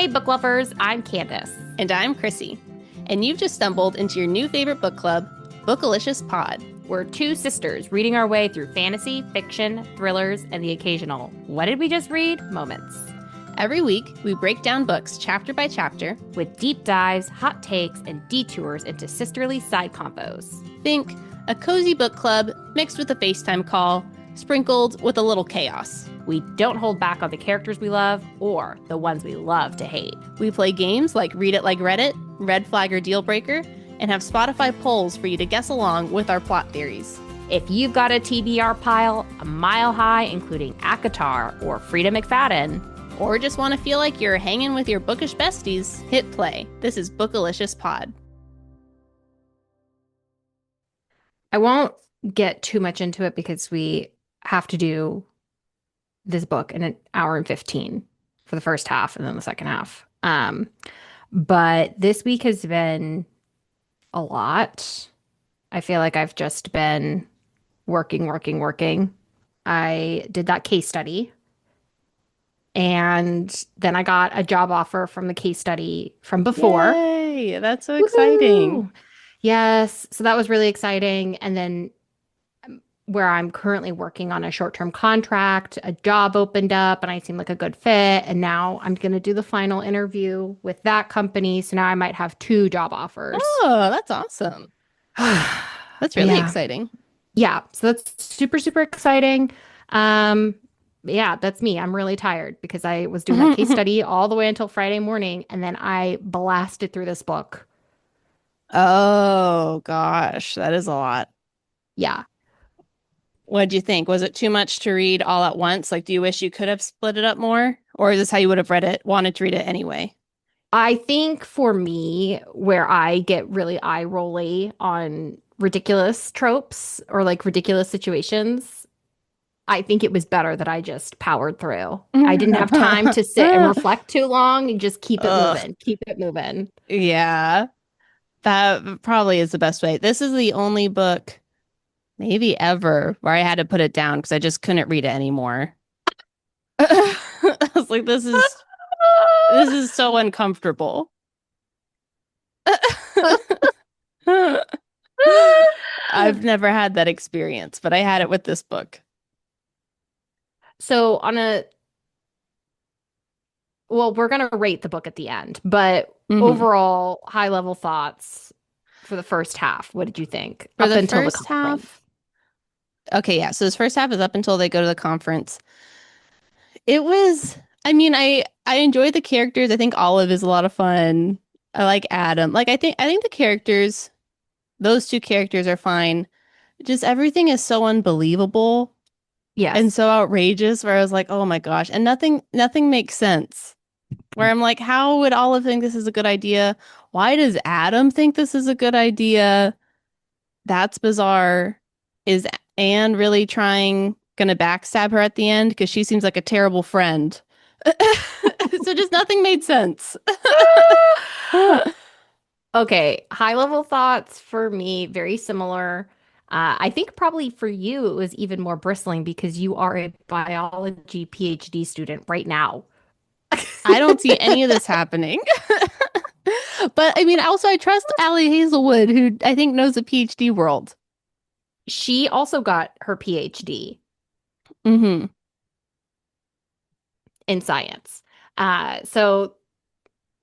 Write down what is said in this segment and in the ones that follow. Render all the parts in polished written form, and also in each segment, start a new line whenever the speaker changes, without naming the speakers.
Hey, book lovers, I'm Candice.
And I'm Chrissy. And you've just stumbled into your new favorite book club, Bookalicious Pod.
We're two sisters reading our way through fantasy, fiction, thrillers, and the occasional "what did we just read" moments.
Every week, we break down books chapter by chapter
with deep dives, hot takes, and detours into sisterly side convos.
Think a cozy book club mixed with a FaceTime call, sprinkled with a little chaos.
We don't hold back on the characters we love or the ones we love to hate.
We play games like Read It Like Reddit, Red Flag or Deal Breaker, and have Spotify polls for you to guess along with our plot theories.
If you've got a TBR pile a mile high, including ACOTAR or Frida McFadden,
or just want to feel like you're hanging with your bookish besties, hit play. This is Bookalicious Pod.
I won't get too much into it because we have to do this book in an hour and 15 for the first half and then the second half. But this week has been a lot. I feel like I've just been working. I did that case study. And then I got a job offer from the case study from before.
Yay! That's so exciting.
Woo-hoo! Yes. So that was really exciting. And then where I'm currently working on a short-term contract, a job opened up and I seem like a good fit. And now I'm going to do the final interview with that company. So now I might have two job offers.
Oh, that's awesome. That's really exciting.
Yeah. So that's super exciting. Yeah, that's me. I'm really tired because I was doing that case study all the way until Friday morning, and then I blasted through this book.
Oh, gosh, that is a lot.
Yeah.
What'd you think? Was it too much to read all at once? Like, do you wish you could have split it up more? Or is this how you would have read it, wanted to read it anyway?
I think for me, where I get really eye rolly on ridiculous tropes or like ridiculous situations, I think it was better that I just powered through. I didn't have time to sit and reflect too long and just keep it moving.
Yeah, that probably is the best way. This is the only book, maybe ever, where I had to put it down because I just couldn't read it anymore. I was like, this is so uncomfortable. I've never had that experience, but I had it with this book.
So we're going to rate the book at the end, but overall high level thoughts for the first half. What did you think?
For the first half? Okay, yeah. So this first half is up until they go to the conference. It was, I mean, I enjoyed the characters. I think Olive is a lot of fun. I like Adam. Like I think the characters, those two characters are fine. Just everything is so unbelievable.
Yes.
And so outrageous where I was like, oh my gosh. And nothing makes sense. Where I'm like, how would Olive think this is a good idea? Why does Adam think this is a good idea? That's bizarre. Is Anne really gonna backstab her at the end? Because she seems like a terrible friend. So just nothing made sense.
Okay, high level thoughts for me, very similar. I think probably for you it was even more bristling because you are a biology PhD student right now.
I don't see any of this happening. But I mean, also I trust Ali Hazelwood, who I think knows the PhD world.
She also got her PhD
in
science. So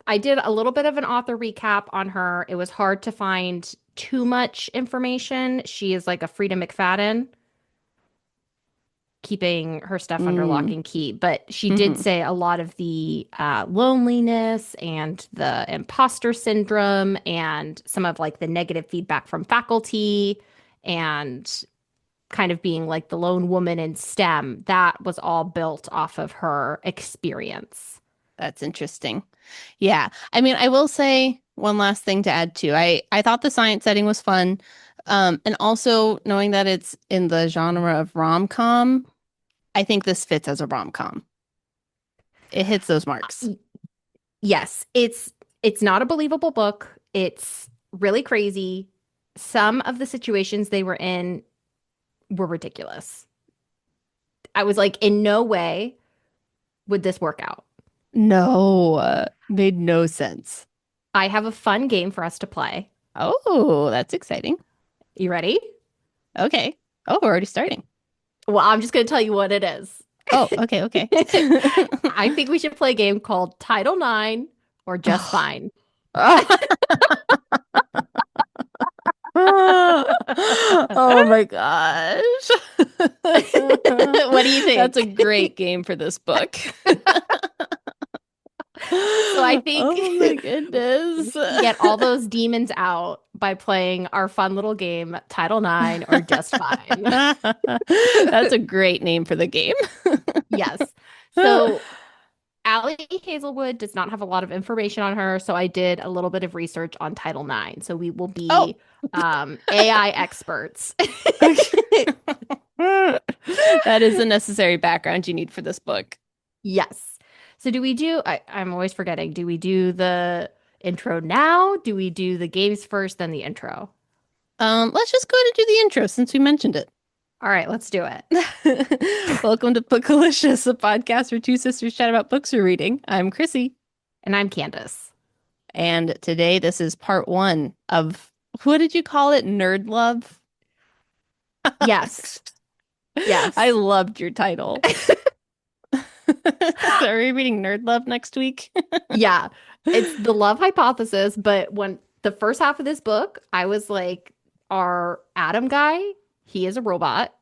I did a little bit of an author recap on her. It was hard to find too much information. She is like a Frida McFadden, keeping her stuff under lock and key. But she did say a lot of the loneliness and the imposter syndrome and some of like the negative feedback from faculty and kind of being like the lone woman in STEM. That was all built off of her experience.
That's interesting. Yeah. I mean, I will say one last thing to add too. I thought the science setting was fun. And also knowing that it's in the genre of rom-com, I think this fits as a rom-com. It hits those marks.
Yes, it's not a believable book. It's really crazy. Some of the situations they were in were ridiculous. I was like, in no way would this work out.
No, made no sense.
I have a fun game for us to play.
Oh, that's exciting.
You ready?
Okay. Oh, we're already starting.
Well, I'm just going to tell you what it is.
Oh, okay, okay.
I think we should play a game called Title Nine or Just
Oh.
Fine.
Oh my gosh.
What do you
That's a
think?
great game for this book.
So I think
Oh my
we
goodness.
can get all those demons out by playing our fun little game, Title Nine or Just Fine.
That's a great name for the game.
Yes. So Ali Hazelwood does not have a lot of information on her, so I did a little bit of research on Title Nine. So we will
Oh,
be AI experts.
okay. That is the necessary background you need for this book.
Yes. So do we do, I'm always forgetting, do we do the intro now? Do we do the games first, then the intro?
Let's just go ahead and do the intro since we mentioned it.
All right, let's do it.
Welcome to Bookalicious, a podcast where two sisters chat about books we're reading. I'm Chrissy,
And I'm Candice.
and today this is part one of what did you call it? Nerd love?
Yes.
I
Yes.
loved your title. So are we reading Nerd Love next week?
Yeah. It's the love hypothesis, but when the first half of this book, I was like, our Adam guy, he is a robot.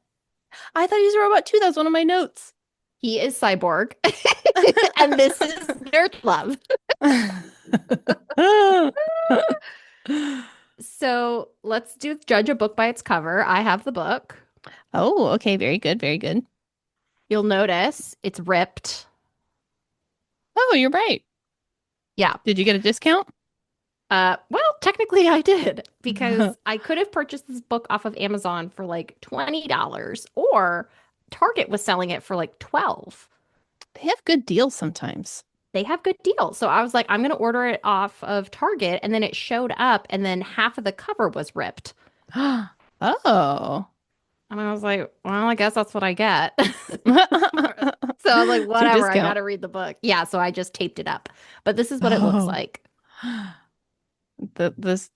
I thought he was a robot too. That was one of my notes.
He is cyborg. And this is nerd love. So let's do judge a book by its cover. I have the book.
Oh, okay. Very good. Very good.
You'll notice it's ripped.
Oh, you're right.
Yeah.
Did you get a discount?
Well, technically I did because I could have purchased this book off of Amazon for like $20 or Target was selling it for like 12.
They have good deals sometimes.
They have good deals. So I was like, I'm going to order it off of Target and then it showed up and then half of the cover was ripped.
Oh.
And I was like, well, I guess that's what I get. So I was like,
It's your
whatever, I got
discount.
to read the book. Yeah, so I just taped it up. But this is what it looks
Oh.
like.
This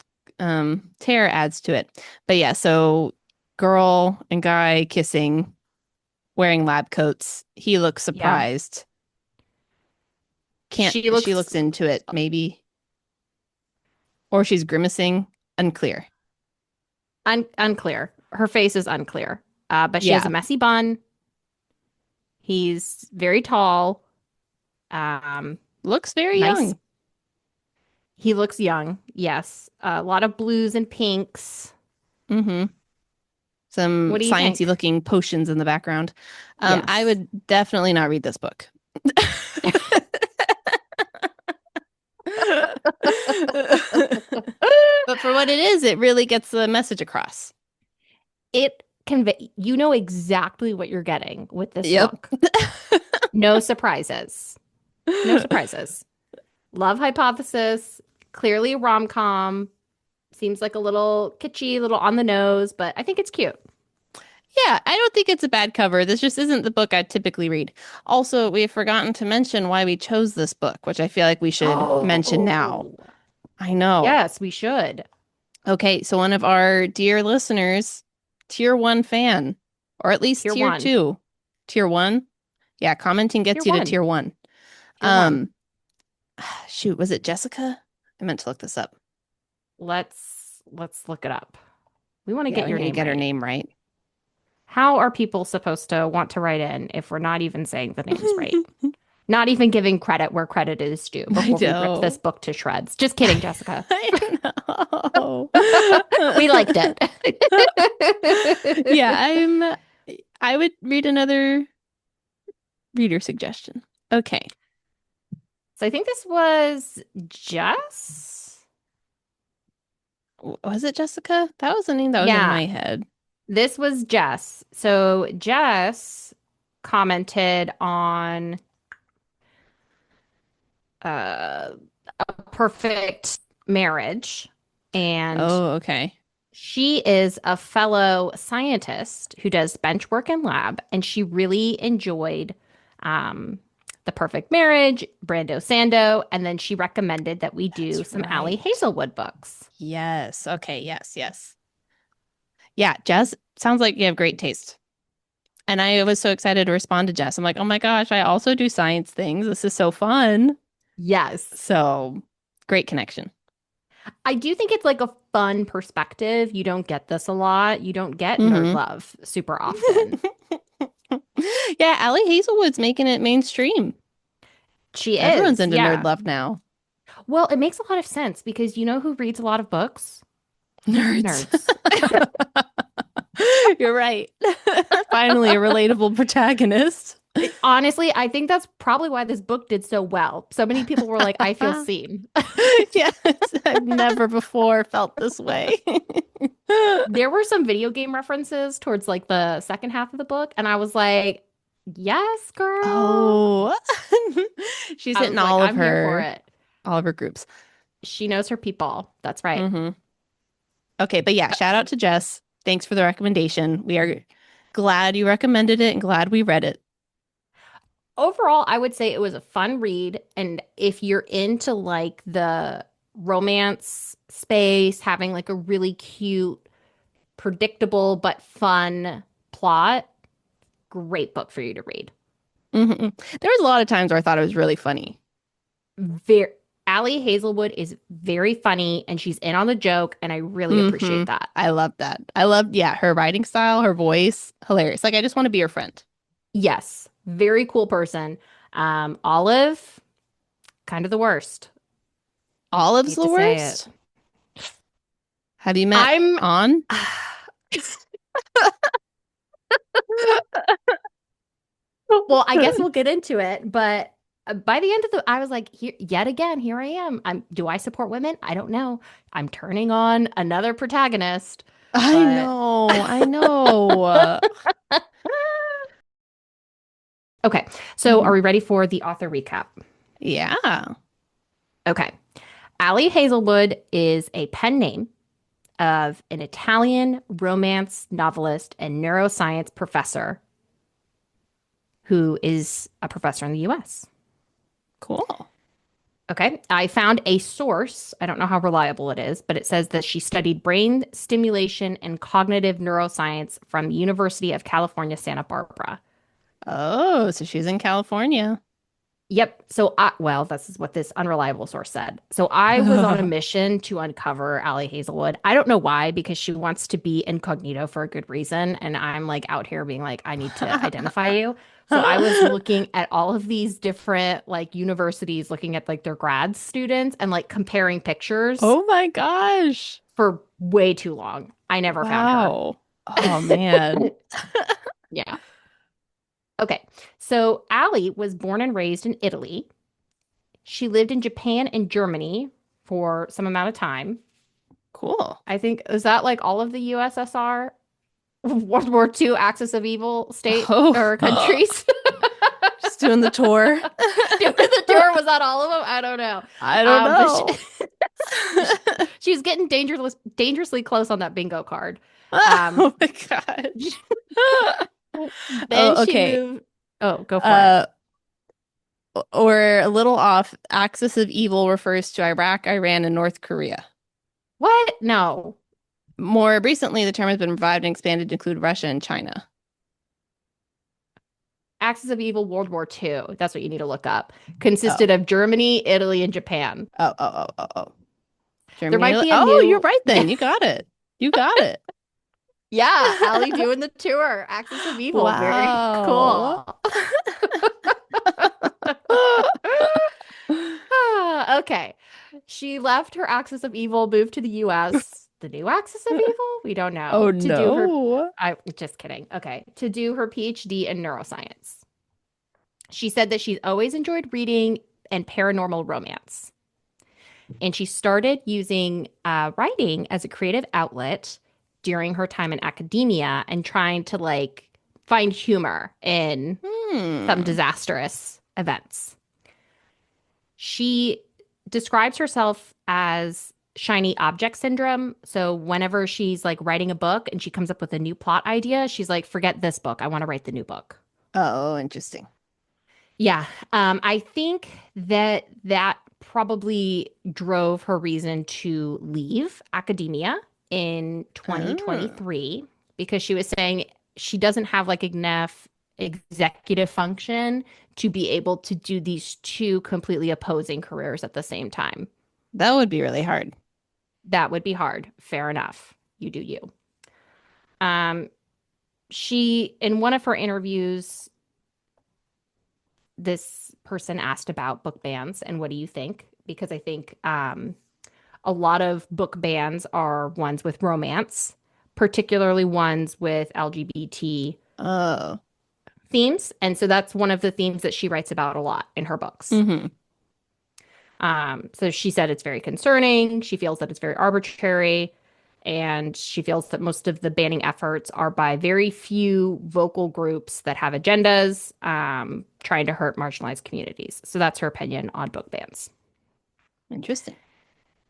tear adds to it. But yeah, so girl and guy kissing, wearing lab coats. He looks
Yeah.
surprised. Can't
She
she
looks
looks into it, maybe? Or she's grimacing. Unclear.
unclear. Her face is unclear. But she has a
Yeah.
messy bun. He's very tall. Um,
Looks very
nice.
young.
He looks young. Yes. A lot of blues and pinks.
Mm-hmm. Some
What do you
sciencey
think?
looking potions in the background. I
Yes.
would definitely not read this book. But for what it is, it really gets the message across.
It convey you know exactly what you're getting with this
Yep.
book. No surprises. No surprises. Love hypothesis, clearly a rom-com. Seems like a little kitschy, a little on the nose, but I think it's cute.
Yeah, I don't think it's a bad cover. This just isn't the book I typically read. Also, we have forgotten to mention why we chose this book, which I feel like we should mention now.
Oh,
I know.
yes, we should.
Okay, so one of our dear listeners, tier one fan, or at least
Tier
tier
one.
two. Tier one? Yeah, commenting
Tier
gets you to
one.
tier one.
Tier one.
Um, shoot, was it Jessica? I meant to look this up.
Let's look it up. We want to
Yeah,
get
we
your
need to
name
get her
right.
name right.
How are people supposed to want to write in if we're not even saying the names right? Not even giving credit where credit is due
I
before we rip this
know.
book to shreds. Just kidding, Jessica.
I know.
We liked it.
Yeah, I would read another reader suggestion. Okay.
So I think this was Jess.
Was it Jessica? That was the name that was in
Yeah,
my head.
this was Jess. So Jess commented on uh, a perfect marriage, and
Oh, okay.
she is a fellow scientist who does bench work in lab, and she really enjoyed um, The Perfect Marriage, Brando Sando, and then she recommended that we do
That's
some Ali
right.
Hazelwood books.
Yes. Okay. Yes. Yes. Yeah. Jess, sounds like you have great taste. And I was so excited to respond to Jess. I'm like, oh my gosh, I also do science things. This is so fun.
Yes.
So great connection.
I do think it's like a fun perspective. You don't get this a lot. You don't get nerd
Hmm.
love super often.
Yeah, Ali Hazelwood's making it mainstream.
She
Everyone's
is,
into nerd
yeah.
love now.
Well, it makes a lot of sense because you know who reads a lot of books?
Nerds.
Nerds.
You're right. Finally, a relatable protagonist.
Honestly, I think that's probably why this book did so well. So many people were like, I feel seen.
Yes, I've never before felt this way.
There were some video game references towards like the second half of the book, and I was like, yes, girl.
Oh, she's
I
hitting
was like, I'm here for it.
all of her groups.
She knows her people. That's right.
Hmm. Okay, but yeah, shout out to Jess. Thanks for the recommendation. We are glad you recommended it and glad we read it.
Overall, I would say it was a fun read. And if you're into like the romance space, having like a really cute, predictable, but fun plot, great book for you to read.
Hmm. There was a lot of times where I thought it was really funny.
Very, Ali Hazelwood is very funny and she's in on the joke, and I really
Hmm.
appreciate that.
I love that. I love, yeah, her writing style, her voice, hilarious. Like, I just want to be her friend.
Yes, very cool person. Olive, kind of the worst.
Olive's
Hate
the
to say it.
worst. Have you met
I'm
on?
well, I guess we'll get into it, but by the end of the, I was like, here, yet again, here I am. Do I support women? I don't know. I'm turning on another protagonist,
I
but
know, I know.
okay. So are
Mhm.
we ready for the author recap?
Yeah,
Okay. Ali Hazelwood is a pen name of an Italian romance novelist and neuroscience professor who is a professor in the US.
cool.
Okay. I found a source. I don't know how reliable it is, but it says that she studied brain stimulation and cognitive neuroscience from the University of California, Santa Barbara.
Oh, so she's in California.
Yep. Well, this is what this unreliable source said. So I was on a mission to uncover Ali Hazelwood. I don't know why, because she wants to be incognito for a good reason. And I'm like out here being like, I need to identify you. So I was looking at all of these different like universities, looking at like their grad students and like comparing pictures
Oh my gosh.
for way too long. I never found her.
Wow. Oh man.
Yeah. Okay. So Ali was born and raised in Italy. She lived in Japan and Germany for some amount of time.
Cool.
I think, is that like all of the USSR? World War II axis of evil state
Oh,
or countries?
just doing the tour.
Doing the tour, was that all of them? I don't know.
I don't
But
know.
she was getting dangerously close on that bingo card. Um,
Oh my gosh.
then
Oh,
she
okay.
moved. Oh, go for it.
Uh, or a little off. Axis of evil refers to Iraq, Iran, and North Korea.
What? No.
More recently, the term has been revived and expanded to include Russia and China.
Axis of Evil World War II. That's what you need to look up.
Oh,
Consisted of Germany, Italy, and Japan.
oh.
There
Germany,
might
Italy.
be a
Oh, you're
new.
right then. You got it. You got it.
Yeah, Ali doing the tour. Axis of Evil. Very
Wow.
cool. Okay. She left her Axis of Evil, moved to the US. The new Axis of Evil? We don't
Oh
know. To do her.
no.
I just kidding. Okay. To do her PhD in neuroscience. She said that she's always enjoyed reading and paranormal romance. And she started using writing as a creative outlet during her time in academia and trying to like find humor in some
Hmm.
disastrous events. She describes herself as shiny object syndrome. So whenever she's like writing a book and she comes up with a new plot idea, she's like, forget this book. I want to write the new book.
Oh, interesting.
Yeah. I think that probably drove her reason to leave academia in
Oh,
2023 because she was saying she doesn't have like enough executive function to be able to do these two completely opposing careers at the same time.
that would be really hard.
That would be hard. Fair enough. You do you. Um, she, in one of her interviews, this person asked about book bans and what do you think? Because I think a lot of book bans are ones with romance, particularly ones with LGBT
Oh.
themes. And so that's one of the themes that she writes about a lot in her books.
Mm-hmm.
So she said it's very concerning. She feels that it's very arbitrary. And she feels that most of the banning efforts are by very few vocal groups that have agendas trying to hurt marginalized communities. So that's her opinion on book bans.
Interesting.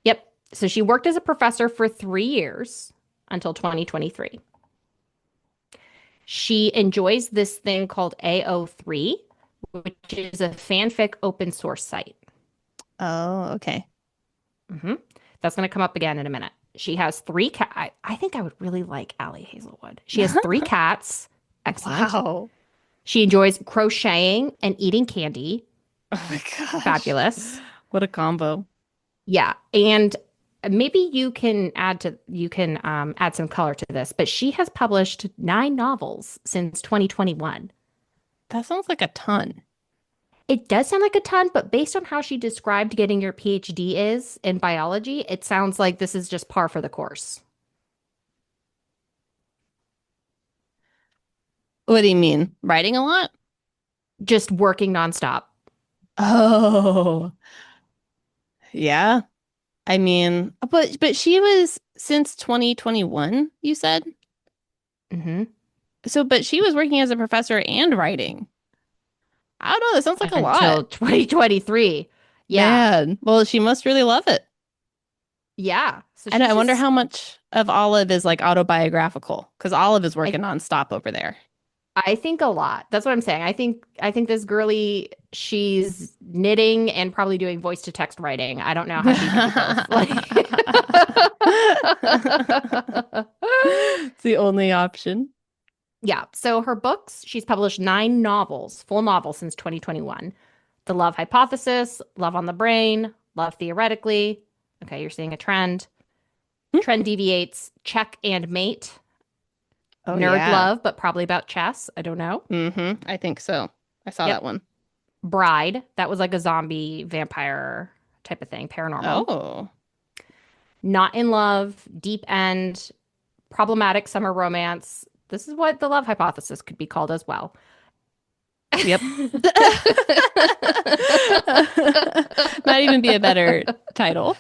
Yep. So she worked as a professor for 3 years until 2023. She enjoys this thing called AO3, which is a fanfic open source site.
Oh, okay.
hmm That's going to come up again in a minute. She has three cats. I think I would really like Ali Hazelwood. She has three cats. Excellent.
Wow.
She enjoys crocheting and eating candy.
Oh my gosh.
Fabulous.
What a combo.
Yeah. And maybe you can add some color to this, but she has published 9 novels since 2021.
That sounds like a ton.
It does sound like a ton, but based on how she described getting your PhD is in biology, it sounds like this is just par for the course.
What do you mean? Writing a lot?
Just working nonstop.
Oh, yeah. I mean, but she was since 2021, you said?
hmm
So, but she was working as a professor and writing. I don't know. That sounds like a lot.
Until 2023. Yeah.
Man, well, she must really love it.
Yeah. So
And
she's
I wonder
just
how much of Olive is like autobiographical because Olive is
I
working nonstop over there.
I think a lot. That's what I'm saying. I think this girly, she's knitting and probably doing voice to text writing. I don't know how she could do both. Like
It's the only option.
Yeah. So her books, she's published 9 novels, full novels since 2021. The Love Hypothesis, Love on the Brain, Love Theoretically. Okay, you're seeing a trend. Trend deviates, Check and Mate,
Oh
Nerd
yeah.
Love, but probably about chess. I don't know.
I think so. I saw that
Yep.
one.
Bride, that was like a zombie vampire type of thing, paranormal.
Oh.
Not in Love, Deep End, Problematic Summer Romance. This is what the Love Hypothesis could be called as well.
Yep. Might even be a better title.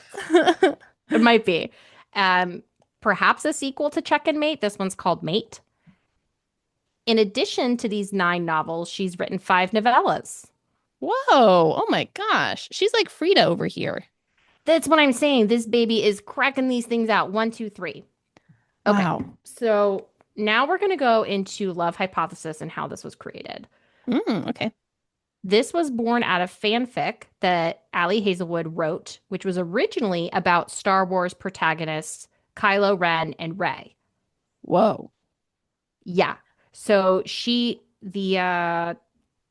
It might be. Um, Perhaps a sequel to Check and Mate. This one's called Mate. In addition to these 9 novels, she's written 5 novellas.
Whoa. Oh my gosh. She's like Frida over here.
That's what I'm saying. This baby is cracking these things out. One, two, three. Okay.
Wow.
So now we're going to go into Love Hypothesis and how this was created.
Okay.
This was born out of fanfic that Ali Hazelwood wrote, which was originally about Star Wars protagonists Kylo Ren and Rey.
Whoa.
Yeah. So the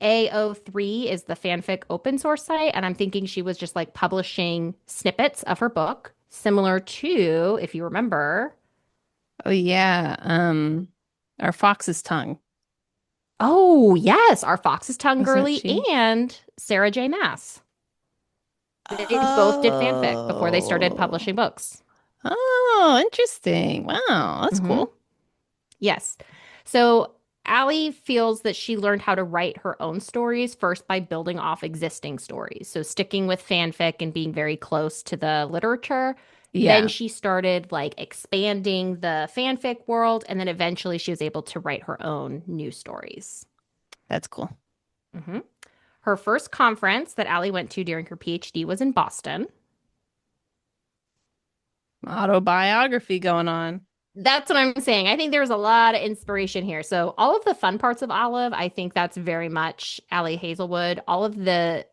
AO3 is the fanfic open source site, and I'm thinking she was just like publishing snippets of her book, similar to, if you remember,
Oh yeah. Our fox's tongue.
oh yes, our Fox's Tongue
Wasn't
Girly
she?
and Sarah J. Maas. They both did fanfic before they started
Oh.
publishing books.
Oh, interesting. Wow, that's
hmm
cool.
Yes. So Allie feels that she learned how to write her own stories first by building off existing stories. So sticking with fanfic and being very close to the literature. Then
Yeah,
she started like expanding the fanfic world, and then eventually she was able to write her own new stories.
that's cool.
hmm Her first conference that Allie went to during her PhD was in Boston.
Autobiography going on.
That's what I'm saying. I think there's a lot of inspiration here. So all of the fun parts of Olive, I think that's very much Ali Hazelwood. All of the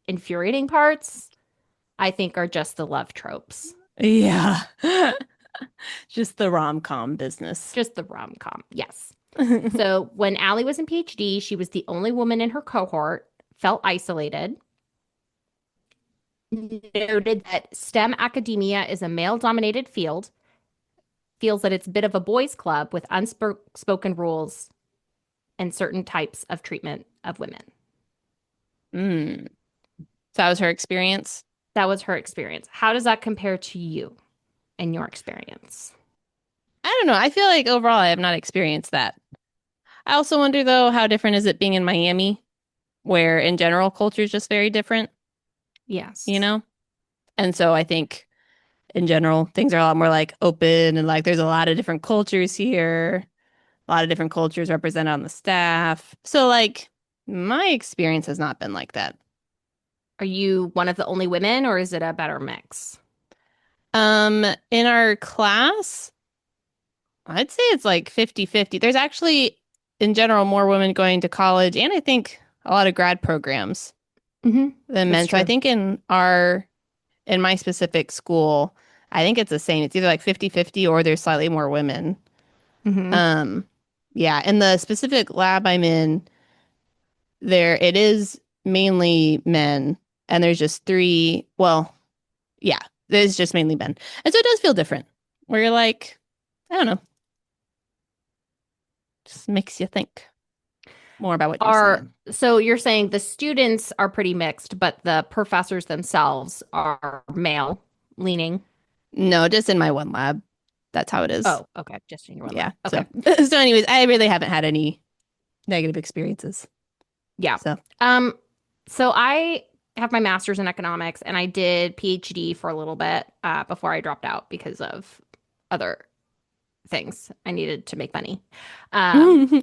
infuriating parts, I think, are just the love tropes.
Yeah. Just the rom-com business.
Just the rom-com. Yes. So when Allie was in PhD, she was the only woman in her cohort, felt isolated, noted that STEM academia is a male-dominated field, feels that it's a bit of a boys' club with unspoken rules and certain types of treatment of women.
Mm. So that was her experience.
That was her experience. How does that compare to you and your experience?
I don't know. I feel like overall I have not experienced that. I also wonder though, how different is it being in Miami, where in general culture is just very different, you
Yes.
know? And so I think in general things are a lot more like open and like there's a lot of different cultures here, a lot of different cultures represented on the staff. So like my experience has not been like that.
Are you one of the only women, or is it a better mix?
In our class, I'd say it's like 50-50. There's actually, in general, more women going to college and I think a lot of grad programs
Hmm.
than
That's
men. So I
true.
think in my specific school, I think it's the same. It's either like 50-50 or there's slightly more women.
Hmm.
Um, yeah, in the specific lab I'm in, there it is mainly men, and there's just three. Well, yeah, there's just mainly men, and so it does feel different. Where you're like, I don't know, just makes you think more about what you're
Are
seeing.
so you're saying the students are pretty mixed, but the professors themselves are male leaning.
No, just in my one lab, that's how it is.
Oh, okay. Just in your one
Yeah.
lab.
So,
Okay.
so anyways, I really haven't had any negative experiences.
Yeah.
So,
Um, so I have my master's in economics and I did PhD for a little bit before I dropped out because of other things. I needed to make money. Um,
hmm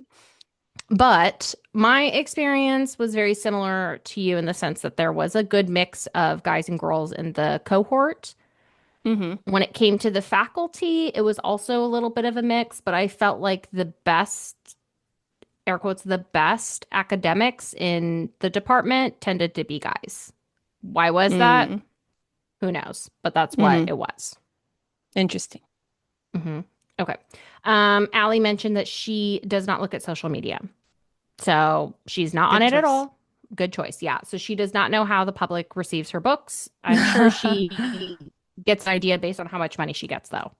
but my experience was very similar to you in the sense that there was a good mix of guys and girls in the cohort. When it came to the faculty, it was also a little bit of a mix, but I felt like the best, air quotes, the best academics in the department tended to be guys. Why was that?
mm
Who knows? But that's what
hmm
it was.
Interesting.
Hmm. Okay. Allie mentioned that she does not look at social media. So she's not on
Good
it at
choice.
all. Good choice. Yeah. So she does not know how the public receives her books. I'm sure she gets an idea based on how much money she gets, though.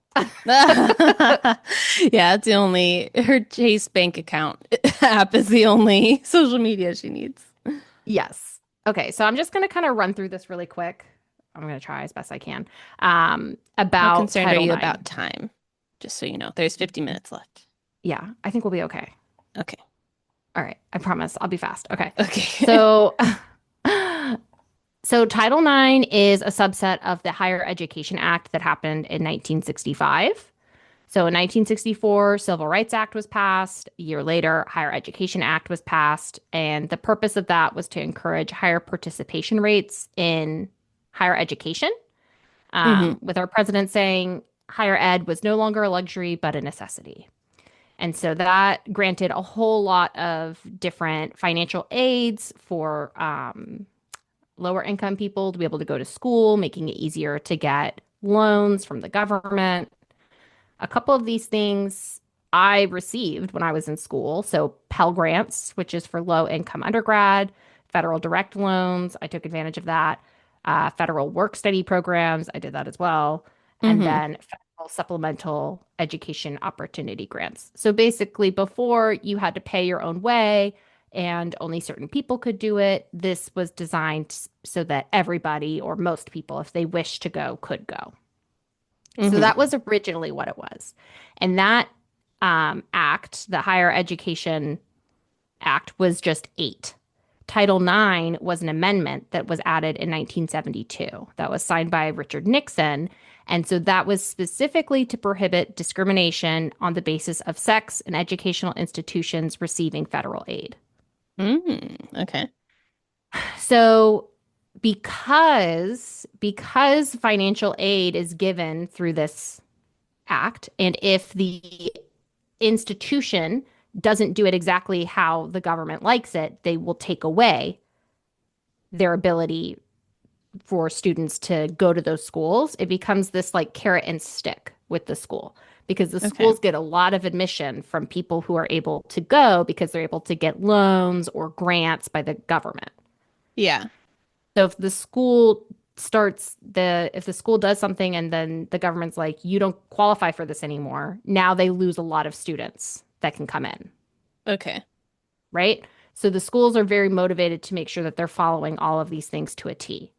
Yeah, it's the only her Chase bank account app is the only social media she needs.
Yes. Okay. So I'm just going to kind of run through this really quick. I'm going to try as best I can.
How
About
concerned are
Title
you
IX.
about time? Just so you know, there's 50 minutes left.
Yeah, I think we'll be okay.
Okay.
All right. I promise I'll be fast. Okay.
Okay.
So, so Title IX is a subset of the Higher Education Act that happened in 1965. So in 1964, Civil Rights Act was passed. A year later, Higher Education Act was passed, and the purpose of that was to encourage higher participation rates in higher education.
hmm
With our president saying higher ed was no longer a luxury but a necessity. And so that granted a whole lot of different financial aids for lower income people to be able to go to school, making it easier to get loans from the government. A couple of these things I received when I was in school. So Pell Grants, which is for low income undergrad, federal direct loans. I took advantage of that. Federal work study programs. I did that as well. And
hmm
then federal supplemental education opportunity grants. So basically, before you had to pay your own way and only certain people could do it, this was designed so that everybody or most people, if they wish to go, could go. So
hmm
that was originally what it was. And that act, the Higher Education Act, was just eight. Title IX was an amendment that was added in 1972 that was signed by Richard Nixon. And so that was specifically to prohibit discrimination on the basis of sex in educational institutions receiving federal aid.
Okay.
So because financial aid is given through this act. And if the institution doesn't do it exactly how the government likes it, they will take away their ability for students to go to those schools. It becomes this like carrot and stick with the school because the
Okay.
schools get a lot of admission from people who are able to go because they're able to get loans or grants by the government.
Yeah.
So if the school does something and then the government's like, you don't qualify for this anymore, now they lose a lot of students that can come in,
Okay.
right? So the schools are very motivated to make sure that they're following all of these things to a T.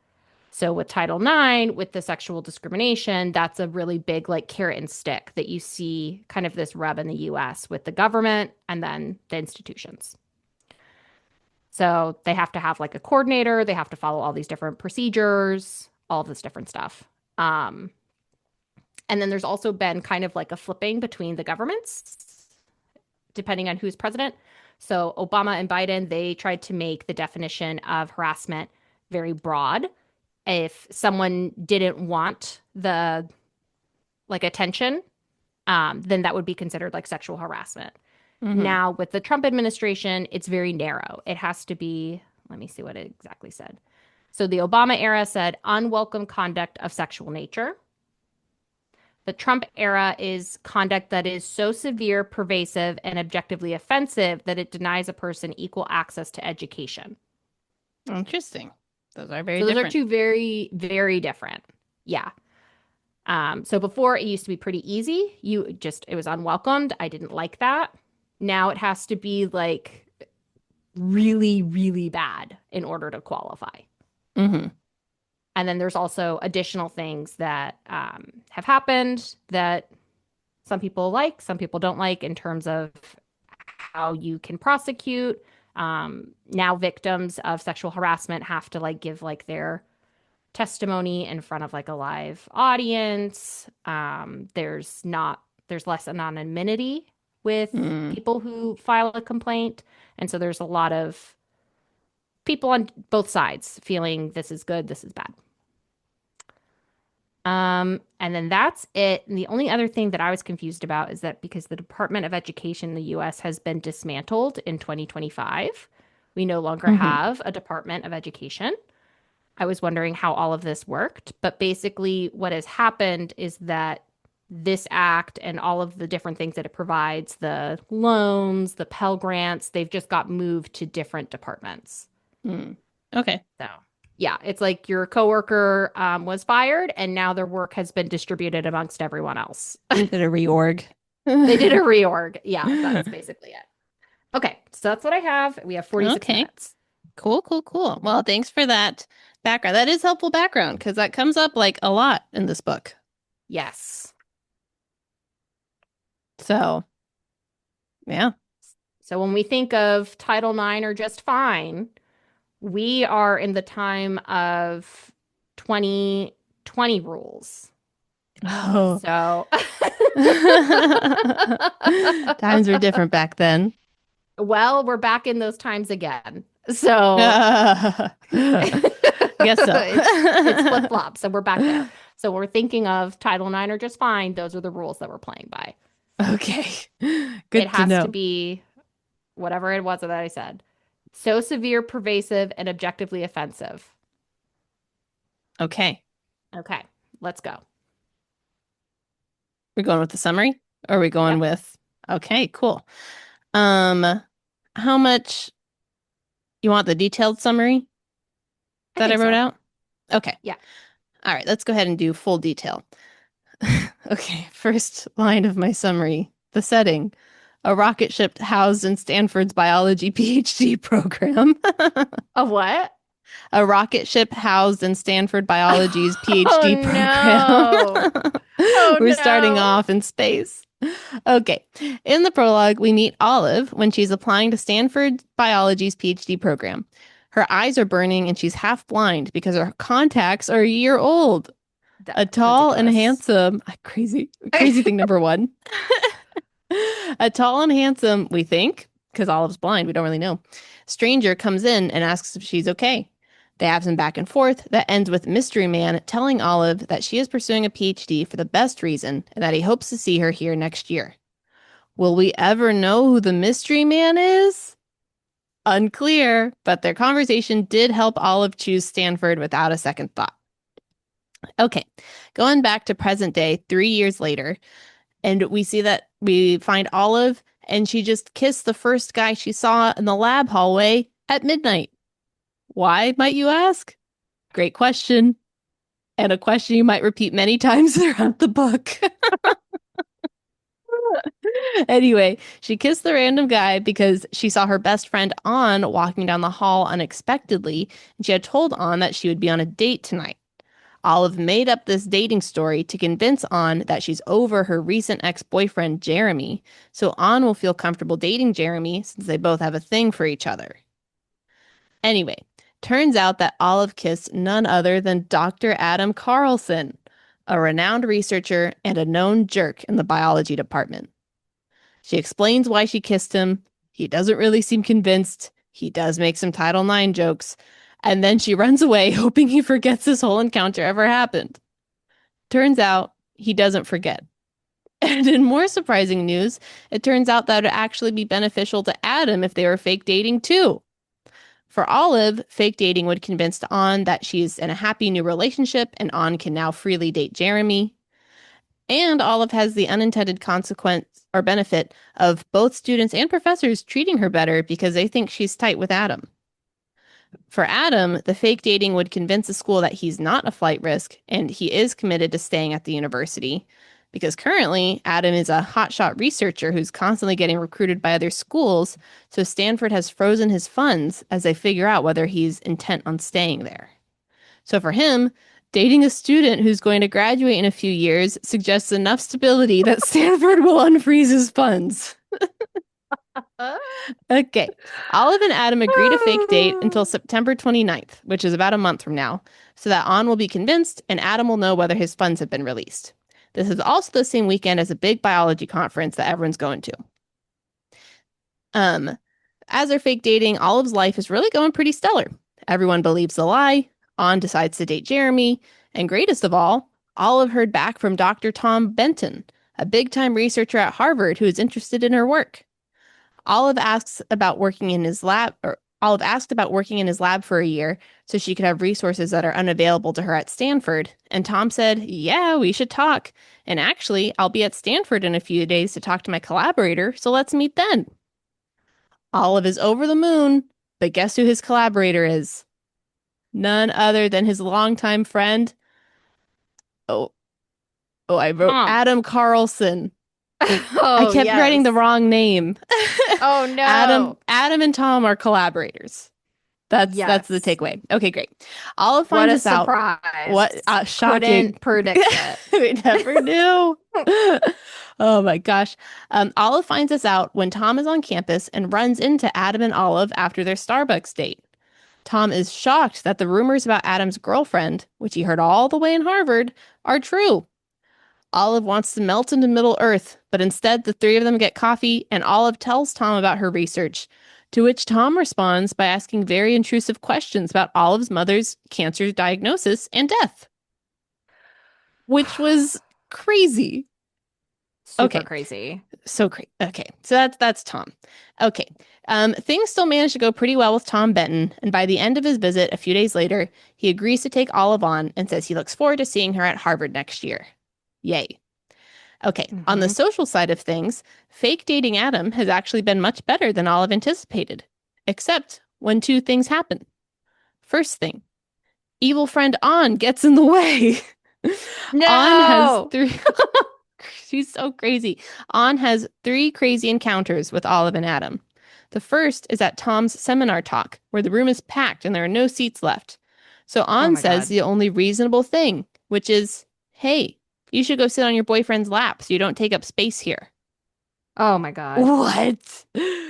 So with Title IX, with the sexual discrimination, that's a really big like carrot and stick that you see kind of this rub in the US with the government and then the institutions. So they have to have like a coordinator, they have to follow all these different procedures, all this different stuff. Um, and then there's also been kind of like a flipping between the governments, depending on who's president. So Obama and Biden, they tried to make the definition of harassment very broad. If someone didn't want the like attention, then that would be considered like sexual harassment.
Mm-hmm.
Now, with the Trump administration, it's very narrow. It has to be, let me see what it exactly said. So the Obama era said unwelcome conduct of sexual nature. The Trump era is conduct that is so severe, pervasive, and objectively offensive that it denies a person equal access to education.
Interesting. Those are very
So those are
different.
two very, very different. Yeah. So before it used to be pretty easy. It was unwelcomed. I didn't like that. Now it has to be like really, really bad in order to qualify.
Mm-hmm.
And then there's also additional things that have happened that some people like, some people don't like in terms of how you can prosecute. Now victims of sexual harassment have to like give like their testimony in front of like a live audience. There's less anonymity with
Mm.
people who file a complaint. And so there's a lot of people on both sides feeling this is good, this is bad. And then that's it. And the only other thing that I was confused about is that because the Department of Education in the US has been dismantled in 2025, we no longer
Mm-hmm.
have a Department of Education. I was wondering how all of this worked, but basically what has happened is that this act and all of the different things that it provides, the loans, the Pell Grants, they've just got moved to different departments.
Mm. Okay.
So, yeah, it's like your coworker was fired and now their work has been distributed amongst everyone else.
Did a reorg.
They did a reorg. Yeah, that's basically it. Okay, so that's what I have. We have 46
Okay.
minutes.
Cool, cool, cool. Well, thanks for that background. That is helpful background because that comes up like a lot in this book.
Yes.
So, yeah.
So when we think of Title IX or just fine, we are in the time of 2020 rules.
Oh.
So
Times were different back then.
well, we're back in those times again. So
Guess so.
it's flip-flop. So we're back there. So we're thinking of Title IX or just fine. Those are the rules that we're playing by.
Okay.
It
Good to
has to
know.
be whatever it was that I said. So severe, pervasive, and objectively offensive.
Okay.
Okay, let's go.
We're going with the summary? Or are we going
Yep,
with Okay, cool. Um, how much you want the detailed summary
I
that I
think
wrote
so.
out? Okay.
Yeah.
All right, let's go ahead and do full detail. Okay, first line of my summary. The setting. A rocket ship housed in Stanford's biology PhD program.
A what?
A rocket ship housed in Stanford Biology's
Oh
PhD
no.
program.
Oh
We're starting
no.
off in space. Okay. In the prologue, we meet Olive when she's applying to Stanford Biology's PhD program. Her eyes are burning and she's half blind because her contacts are a year old. A
That's
tall and
ridiculous.
handsome, crazy thing number one. A tall and handsome, we think, because Olive's blind, we don't really know. Stranger comes in and asks if she's okay. They have some back and forth that ends with Mystery Man telling Olive that she is pursuing a PhD for the best reason and that he hopes to see her here next year. Will we ever know who the Mystery Man is? Unclear, but their conversation did help Olive choose Stanford without a second thought. Okay, going back to present day 3 years later, and we see that we find Olive and she just kissed the first guy she saw in the lab hallway at midnight. Why, might you ask? Great question. And a question you might repeat many times throughout the book. Anyway, she kissed the random guy because she saw her best friend An walking down the hall unexpectedly, and she had told An that she would be on a date tonight. Olive made up this dating story to convince An that she's over her recent ex-boyfriend, Jeremy, so An will feel comfortable dating Jeremy since they both have a thing for each other. Anyway, turns out that Olive kissed none other than Dr. Adam Carlson, a renowned researcher and a known jerk in the biology department. She explains why she kissed him. He doesn't really seem convinced. He does make some Title IX jokes. And then she runs away, hoping he forgets this whole encounter ever happened. Turns out he doesn't forget. And in more surprising news, it turns out that it would actually be beneficial to Adam if they were fake dating too. For Olive, fake dating would convince An that she's in a happy new relationship and An can now freely date Jeremy. And Olive has the unintended consequence or benefit of both students and professors treating her better because they think she's tight with Adam. For Adam, the fake dating would convince the school that he's not a flight risk and he is committed to staying at the university. Because currently, Adam is a hotshot researcher who's constantly getting recruited by other schools, so Stanford has frozen his funds as they figure out whether he's intent on staying there. So for him, dating a student who's going to graduate in a few years suggests enough stability that Stanford will unfreeze his funds. Okay. Olive and Adam agree to fake date until September 29th, which is about a month from now, so that An will be convinced and Adam will know whether his funds have been released. This is also the same weekend as a big biology conference that everyone's going to. As they're fake dating, Olive's life is really going pretty stellar. Everyone believes the lie. An decides to date Jeremy. And greatest of all, Olive heard back from Dr. Tom Benton, a big-time researcher at Harvard who is interested in her work. Olive asked about working in his lab for a year so she could have resources that are unavailable to her at Stanford. And Tom said, yeah, we should talk. And actually, I'll be at Stanford in a few days to talk to my collaborator, so let's meet then. Olive is over the moon, but guess who his collaborator is? None other than his longtime friend. Oh, I wrote Adam Carlson. I kept writing the wrong name.
Oh no.
Adam and Tom are collaborators. That's the takeaway. Okay, great. Olive finds us out. What shocking.
Couldn't predict it.
We never knew. Oh my gosh. Olive finds us out when Tom is on campus and runs into Adam and Olive after their Starbucks date. Tom is shocked that the rumors about Adam's girlfriend, which he heard all the way in Harvard, are true. Olive wants to melt into Middle Earth, but instead the three of them get coffee and Olive tells Tom about her research, to which Tom responds by asking very intrusive questions about Olive's mother's cancer diagnosis and death. Which was crazy.
Super crazy.
So crazy. Okay, so that's Tom. Okay, things still manage to go pretty well with Tom Benton, and by the end of his visit a few days later, he agrees to take Olive on and says he looks forward to seeing her at Harvard next year. Yay. Okay, on the social side of things, fake dating Adam has actually been much better than Olive anticipated, except when two things happen. First thing, evil friend An gets in the way.
No!
An has three... She's so crazy. An has 3 crazy encounters with Olive and Adam. The first is at Tom's seminar talk, where the room is packed and there are no seats left. So An says the only reasonable thing, which is, hey, you should go sit on your boyfriend's lap so you don't take up space here.
Oh my God.
What?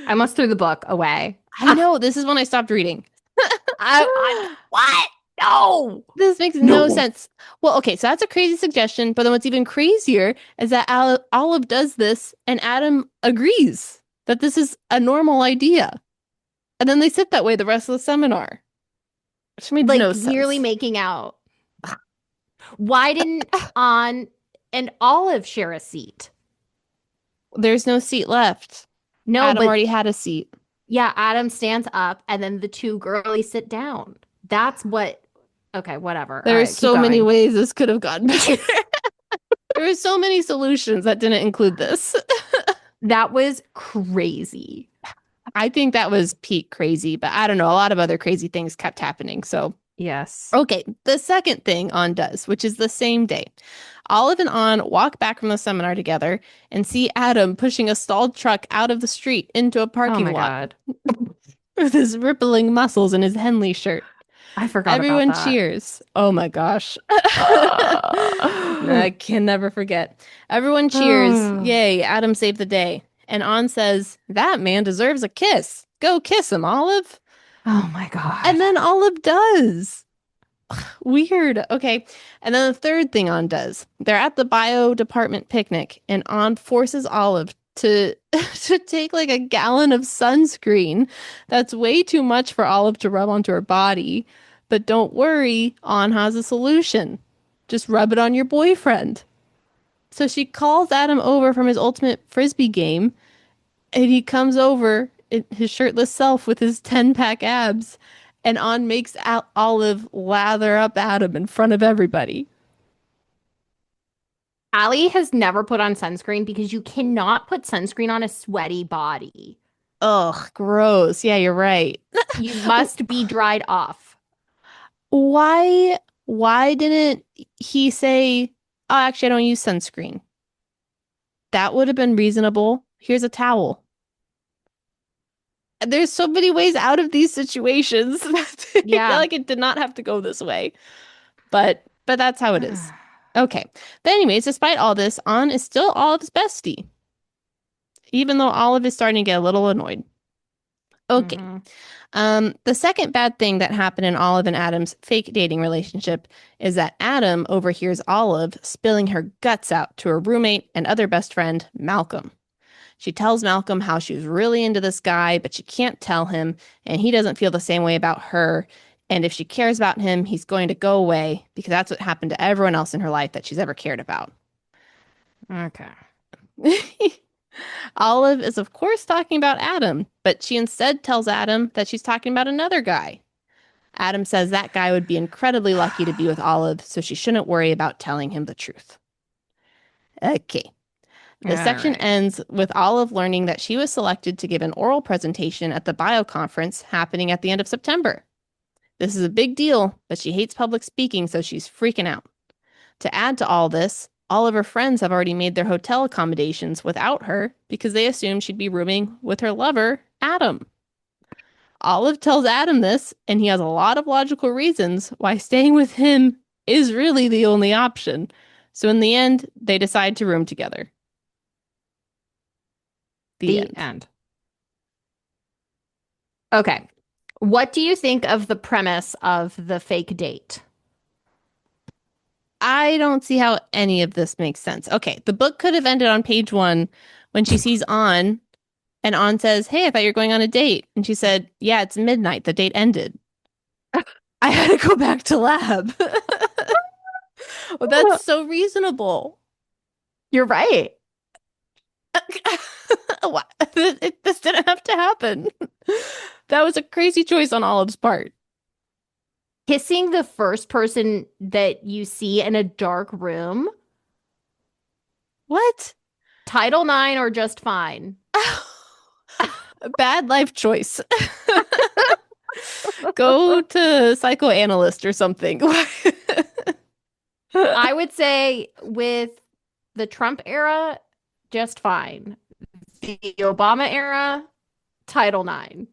I must throw the book away.
I know. This is when I stopped reading.
What? No.
This makes no sense. Well, okay, so that's a crazy suggestion, but then what's even crazier is that Olive does this and Adam agrees that this is a normal idea. And then they sit that way the rest of the seminar. Which made no
Like nearly
sense.
making out. Why didn't On and Olive share a seat?
There's no seat left.
No,
Adam
but
already had a seat.
yeah, Adam stands up and then the two girlies sit down. That's what. Okay, whatever. All
There's
right, keep
so many
going.
ways this could have gotten better. There were so many solutions that didn't include this.
That was crazy.
I think that was peak crazy, but I don't know. A lot of other crazy things kept happening. So,
Yes.
okay. The second thing On does, which is the same day, Olive and On walk back from the seminar together and see Adam pushing a stalled truck out of the street into a
Oh
parking
my
lot
God.
with his rippling muscles in his Henley shirt.
I forgot about
Everyone
that.
cheers. Oh my gosh. I can never forget. Everyone cheers.
Oh
Yay, Adam saved the day. And On says, that man deserves a kiss. Go kiss him, Olive.
my God.
And then Olive does. Weird. Okay. And then the third thing On does. They're at the bio department picnic, and On forces Olive to to take like a gallon of sunscreen. That's way too much for Olive to rub onto her body. But don't worry, On has a solution. Just rub it on your boyfriend. So she calls Adam over from his ultimate frisbee game, and he comes over in his shirtless self with his 10-pack abs, and On makes Olive lather up Adam in front of everybody.
Ali has never put on sunscreen because you cannot put sunscreen on a sweaty body.
Ugh, gross. Yeah, you're right.
You must be dried off.
Why why didn't he say, "Oh, actually I don't use sunscreen." That would have been reasonable. Here's a towel. There's so many ways out of these situations. I feel
Yeah.
like it did not have to go this way. But that's how it is. Okay. But anyways, despite all this, On is still Olive's bestie, even though Olive is starting to get a little annoyed. Okay.
Hmm.
The second bad thing that happened in Olive and Adam's fake dating relationship is that Adam overhears Olive spilling her guts out to her roommate and other best friend, Malcolm. She tells Malcolm how she was really into this guy, but she can't tell him, and he doesn't feel the same way about her. And if she cares about him, he's going to go away because that's what happened to everyone else in her life that she's ever cared about.
Okay.
Olive is, of course, talking about Adam, but she instead tells Adam that she's talking about another guy. Adam says that guy would be incredibly lucky to be with Olive, so she shouldn't worry about telling him the truth. Okay.
All
The section
right.
ends with Olive learning that she was selected to give an oral presentation at the bio conference happening at the end of September. This is a big deal, but she hates public speaking, so she's freaking out. To add to all this, all of her friends have already made their hotel accommodations without her because they assumed she'd be rooming with her lover, Adam. Olive tells Adam this, and he has a lot of logical reasons why staying with him is really the only option. So in the end, they decide to room together. The
The
end.
end. Okay. What do you think of the premise of the fake date?
I don't see how any of this makes sense. Okay, the book could have ended on page 1 when she sees On, and On says, "Hey, I thought you were going on a date." And she said, "Yeah, it's midnight. The date ended." I had to go back to lab. Well, that's so reasonable.
You're right.
This didn't have to happen. That was a crazy choice on Olive's part.
Kissing the first person that you see in a dark room,
What?
Title IX or just fine.
Bad life choice. Go to psychoanalyst or something.
I would say with the Trump era, just fine. The Obama era, Title IX.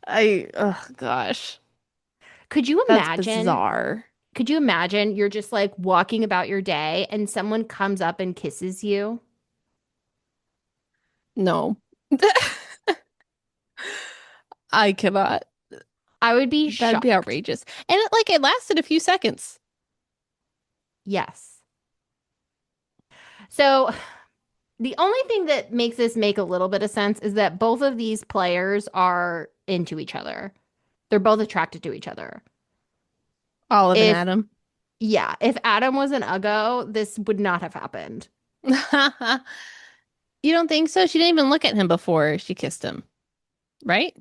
Oh gosh,
Could you
that's
imagine?
bizarre.
Could you imagine you're just like walking about your day and someone comes up and kisses you?
No, I cannot.
I would be
That'd be
shocked.
outrageous. And it lasted a few seconds.
Yes. So the only thing that makes this make a little bit of sense is that both of these players are into each other. They're both attracted to each other.
Olive and
If,
Adam.
yeah, if Adam was an Uggo, this would not have happened.
You don't think so? She didn't even look at him before she kissed him, right?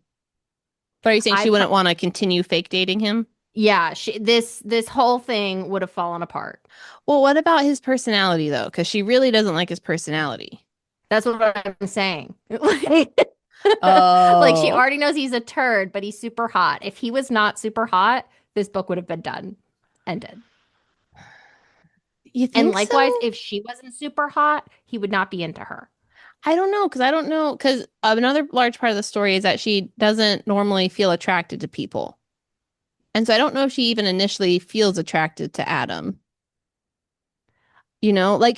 But are you saying
I
she
pro
wouldn't want to continue fake dating him?
Yeah, this whole thing would have fallen apart.
Well, what about his personality though? Because she really doesn't like his personality.
That's what I'm saying. Like she
Oh,
already knows he's a turd, but he's super hot. If he was not super hot, this book would have been done, ended.
you
And
think
likewise,
so?
if she wasn't super hot, he would not be into her.
I don't know because I don't know because another large part of the story is that she doesn't normally feel attracted to people. And so I don't know if she even initially feels attracted to Adam. Like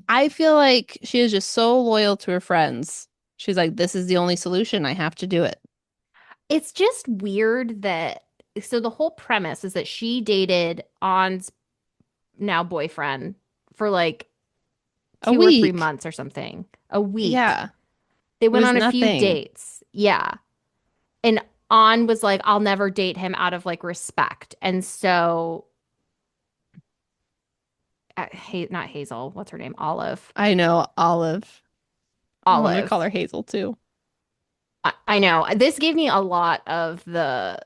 I feel like she is just so loyal to her friends. She's like, this is the only solution. I have to do it.
It's just weird that so the whole premise is that she dated On's now boyfriend for like
A
2 or 3
week.
months or something, a week.
Yeah.
They
It
went
was
on a few
nothing.
dates. Yeah. And On was like, I'll never date him out of like respect. And so, not Hazel, what's her name? Olive.
I know, Olive. I want to call
Olive.
her Hazel too.
I know. This gave me a lot of the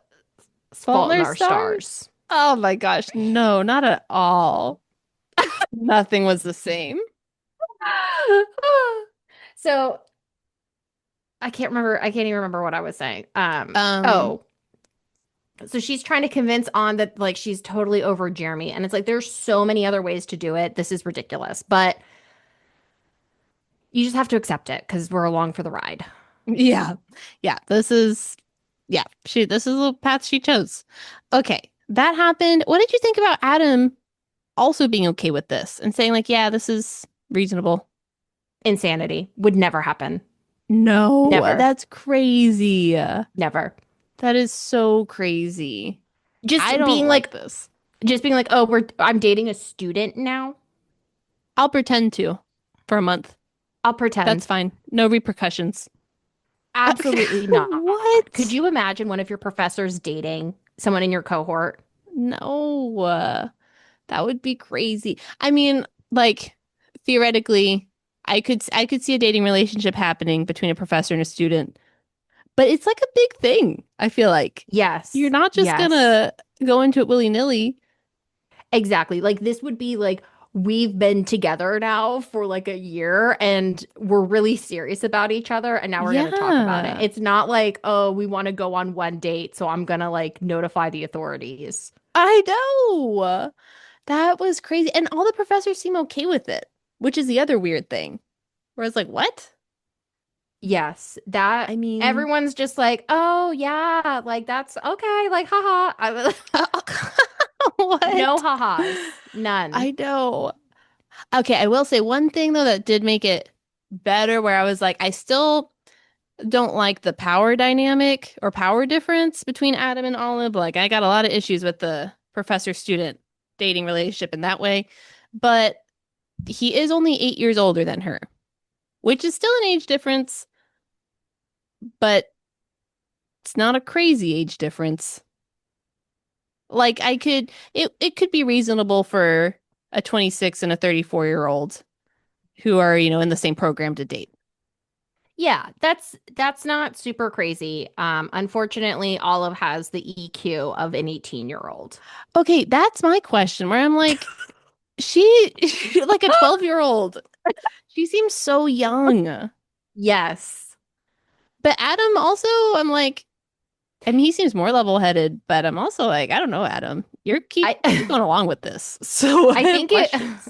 Fault in
Fault in
Our
Our
Stars?
Stars.
Oh my gosh, no, not at all. Nothing was the same.
So I can't remember. I can't even remember what I was saying.
Um,
Oh, so she's trying to convince On that like she's totally over Jeremy, and it's like there's so many other ways to do it. This is ridiculous, but you just have to accept it because we're along for the ride.
yeah. Yeah, this is the path she chose. Okay, that happened. What did you think about Adam also being okay with this and saying like, yeah, this is reasonable?
Insanity would never happen.
No,
Never,
that's crazy.
never.
That is so crazy. I
Just
don't
being
like
like,
this.
just being like, oh, I'm dating a student now.
I'll pretend to for a month.
I'll
That's
pretend.
fine. No repercussions.
Absolutely not. Could
What?
you imagine one of your professors dating someone in your cohort?
No. That would be crazy. I mean, like theoretically, I could see a dating relationship happening between a professor and a student, but it's like a big thing, I feel like. You're
Yes,
not just
yes,
gonna go into it willy-nilly.
exactly. Like this would be like we've been together now for like a year and we're really serious about each other and now we're going to talk about it.
Yeah,
It's not like, oh, we want to go on one date, so I'm going to like notify the authorities.
I know. That was crazy. And all the professors seem okay with it, which is the other weird thing. Where I was like, what?
Yes, that
I mean,
everyone's just like, oh yeah, like that's okay, like haha. No
what?
ha-has, none.
I know. Okay, I will say one thing though that did make it better where I was like, I still don't like the power dynamic or power difference between Adam and Olive. Like, I got a lot of issues with the professor student dating relationship in that way. But he is only 8 years older than her, which is still an age difference, but it's not a crazy age difference. Like, it could be reasonable for a 26 and a 34-year-old who are, in the same program to date.
Yeah, that's not super crazy. Unfortunately, Olive has the EQ of an 18-year-old.
Okay, that's my question where I'm like, she like a 12-year-old. She seems so young.
Yes.
But Adam also, I'm like, I mean, he seems more level-headed, but I'm also like, I don't know, Adam. You're keep
I
going along with this. So I
I
have
think it
questions.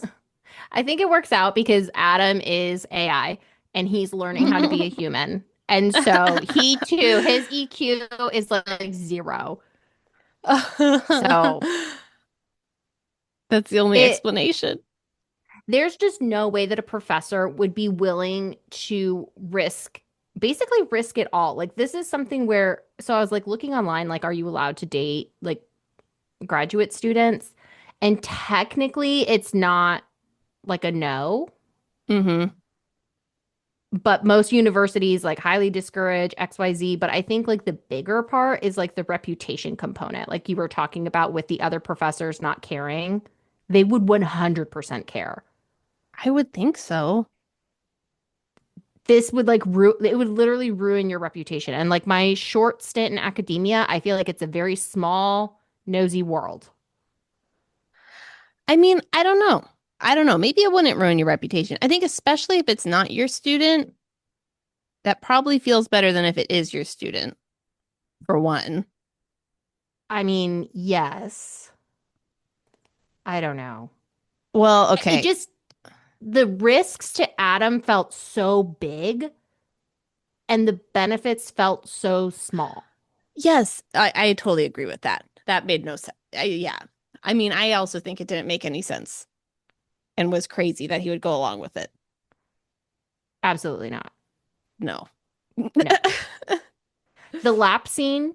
I think it works out because Adam is AI and he's learning how to be a human. And so he too, his EQ is like zero. So
That's the only
it
explanation.
there's just no way that a professor would be willing to basically risk it all. Like this is something where so I was like looking online, like, are you allowed to date like graduate students? And technically it's not like a no.
Hmm.
but most universities like highly discourage XYZ. But I think like the bigger part is like the reputation component, like you were talking about with the other professors not caring. They would 100% care.
I would think so.
This would like it would literally ruin your reputation. And like my short stint in academia, I feel like it's a very small, nosy world.
I mean, I don't know. I don't know. Maybe it wouldn't ruin your reputation. I think especially if it's not your student, that probably feels better than if it is your student, for one.
I mean, yes. I don't know.
Well,
It
okay.
just the risks to Adam felt so big and the benefits felt so small.
Yes, I totally agree with that. That made no sense. Yeah. I mean, I also think it didn't make any sense and was crazy that he would go along with it.
Absolutely not.
No.
No. The lap scene,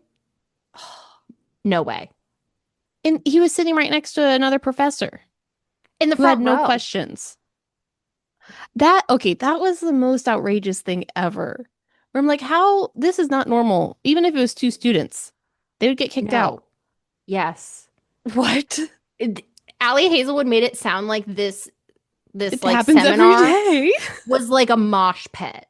no way.
And he was sitting right next to another professor
In the
who had
front
no
row.
questions. That was the most outrageous thing ever. Where I'm like, how this is not normal. Even if it was two students, they would get kicked out.
No. Yes.
What?
It, Ali Hazelwood made it sound like this
It
like
happens every
seminar
day.
was like a mosh pit.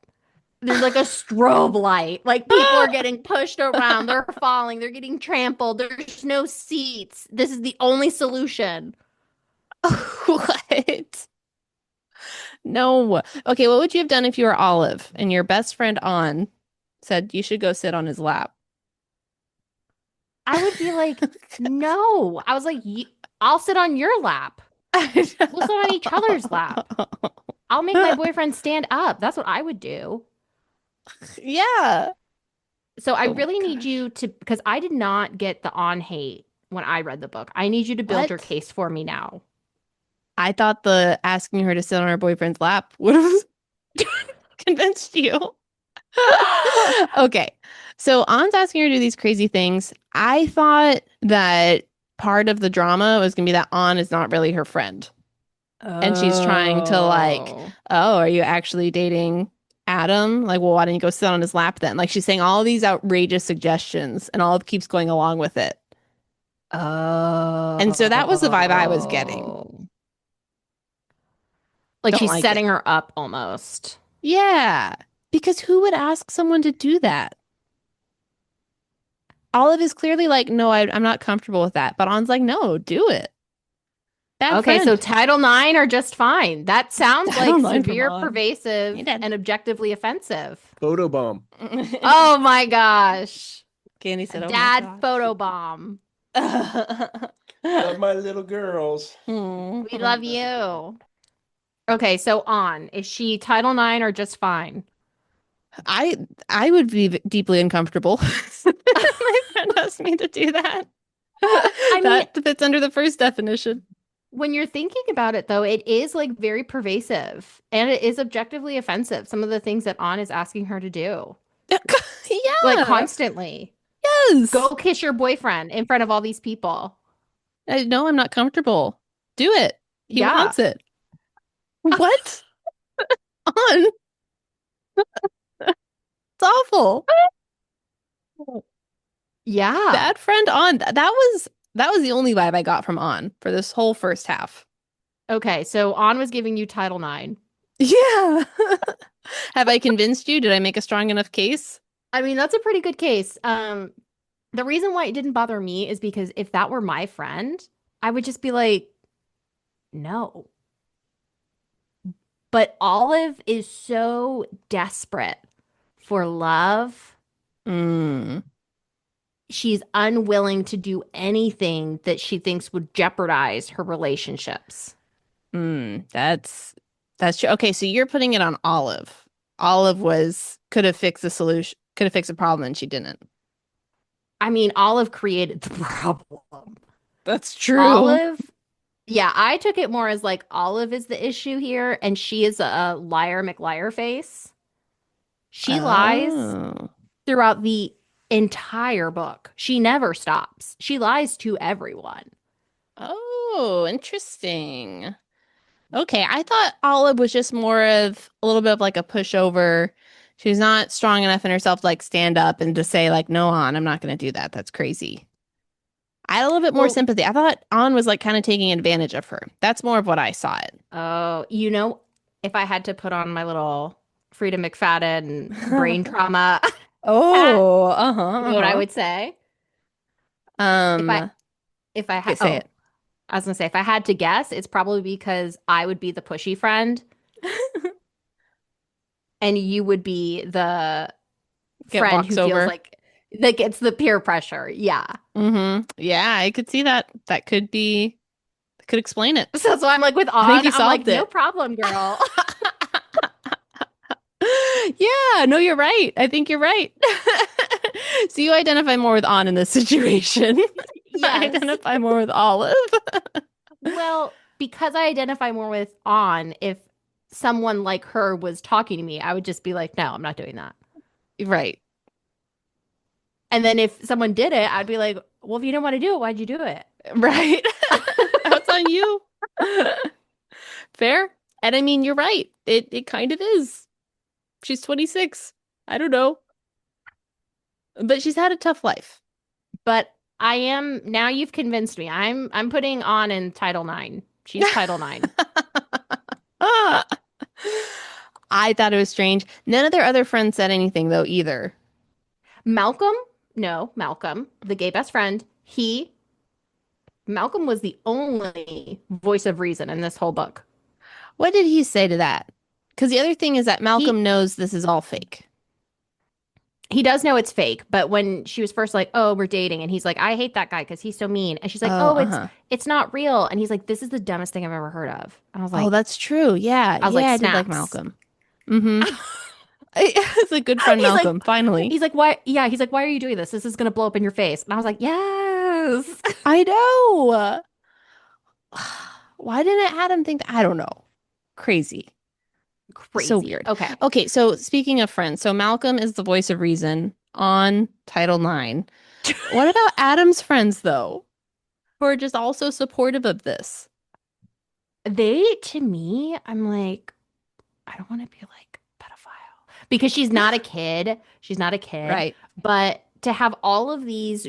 There's like a strobe light. Like people are getting pushed around, they're falling, they're getting trampled. There's no seats. This is the only solution.
What? No. Okay, what would you have done if you were Olive and your best friend On said you should go sit on his lap?
I would be like, no. I was like, I'll sit on your lap. We'll sit on each other's lap. I'll make my boyfriend stand up. That's what I would do.
Yeah.
So I
Oh my
really need
gosh.
you to, because I did not get the on hate when I read the book. I need you to build your
What?
case for me now.
I thought the asking her to sit on her boyfriend's lap would have convinced you. Okay. So An's asking her to do these crazy things. I thought that part of the drama was going to be that An is not really her friend. And she's trying to like,
Oh.
oh, are you actually dating Adam? Like, well, why didn't you go sit on his lap then? Like she's saying all these outrageous suggestions and all keeps going along with it. And so that was the vibe I was getting.
Oh. Like
Don't
she's
like it.
setting her up almost.
Yeah. Because who would ask someone to do that? Olive is clearly like, no, I'm not comfortable with that. But An's like, no, do it. Bad
Okay, so
friend.
Title IX are just fine. That sounds
I don't
like
mind from
severe,
On.
pervasive,
He did.
and objectively offensive.
Photobomb.
Oh my gosh.
Candy
A
said, oh my
dad
gosh.
photobomb.
Love my little girls.
We love you. Okay, so on. Is she Title IX or just fine?
I I would be deeply uncomfortable. My friend asked me to do that.
I mean,
That fits under the first definition.
when you're thinking about it, though, it is like very pervasive and it is objectively offensive. Some of the things that On is asking her to do, like
Yeah.
constantly.
Yes.
Go kiss your boyfriend in front of all these people.
I know I'm not comfortable. Do it. He
Yeah.
wants it. What? On. It's awful.
Yeah.
Bad friend On. That was the only vibe I got from On for this whole first half.
Okay, so On was giving you Title IX.
Yeah. Have I convinced you? Did I make a strong enough case?
I mean, that's a pretty good case. The reason why it didn't bother me is because if that were my friend, I would just be like, no. But Olive is so desperate for love.
Mm,
She's unwilling to do anything that she thinks would jeopardize her relationships.
that's true. Okay, so you're putting it on Olive. Olive was could have fixed the solution, could have fixed the problem, and she didn't.
I mean, Olive created the problem.
That's true.
Olive, yeah, I took it more as like Olive is the issue here, and she is a liar McLiar face. She lies
Oh.
throughout the entire book. She never stops. She lies to everyone.
Oh, interesting. Okay, I thought Olive was just more of a little bit of like a pushover. She's not strong enough in herself to like stand up and just say like, no, On, I'm not going to do that. That's crazy. I had a little bit more
Well,
sympathy. I thought On was like kind of taking advantage of her. That's more of what I saw it.
oh, if I had to put on my little Frida McFadden brain trauma hat,
Oh, uh-huh,
you know what I
uh-huh.
would say? If I
Um,
if I had
okay, say it.
I was gonna say if I had to guess, it's probably because I would be the pushy friend and you would be the
Get
friend
walks
who feels
over.
like it's the peer pressure. Yeah.
Yeah, I could see that. Could explain it.
So that's why I'm like with
I think
On,
you
I'm like,
solved
no
it.
problem, girl.
Yeah, no, you're right. I think you're right. So you identify more with On in this situation. I
Yes.
identify more with Olive.
Well, because I identify more with On, if someone like her was talking to me, I would just be like, no, I'm not doing that.
Right.
And then if someone did it, I'd be like, well, if you didn't want to do it, why'd you do it?
Right. That's on you. Fair. And I mean, you're right. It kind of is. She's 26. I don't know. But she's had a tough life.
But I am now you've convinced me. I'm putting On in Title Nine. She's Title Nine.
Ah. I thought it was strange. None of their other friends said anything though either.
Malcolm, no, Malcolm, the gay best friend, Malcolm was the only voice of reason in this whole book.
What did he say to that? Because the other thing is that
He
Malcolm knows this is all fake.
he does know it's fake, but when she was first like, "Oh, we're dating," and he's like, "I hate that guy because he's so mean," and she's like,
Oh,
"Oh,
uh-huh.
it's not real," and he's like, "This is the dumbest thing I've ever heard of," and
Oh, that's true. Yeah.
I was like,
Yeah, I did like
snaps.
Malcolm. Mm-hmm. It's a good friend,
He's like,
Malcolm, finally.
he's like, why? Yeah, he's like, why are you doing this? This is gonna blow up in your face, and I was like, yes,
I know. Why didn't Adam think that? I don't know. Crazy. So
crazy.
weird.
Okay,
Okay, so speaking of friends, so Malcolm is the voice of reason on Title IX. What about Adam's friends, though, who are just also supportive of this?
to me, I'm like, I don't want to be like pedophile because she's not a kid,
Right.
but to have all of these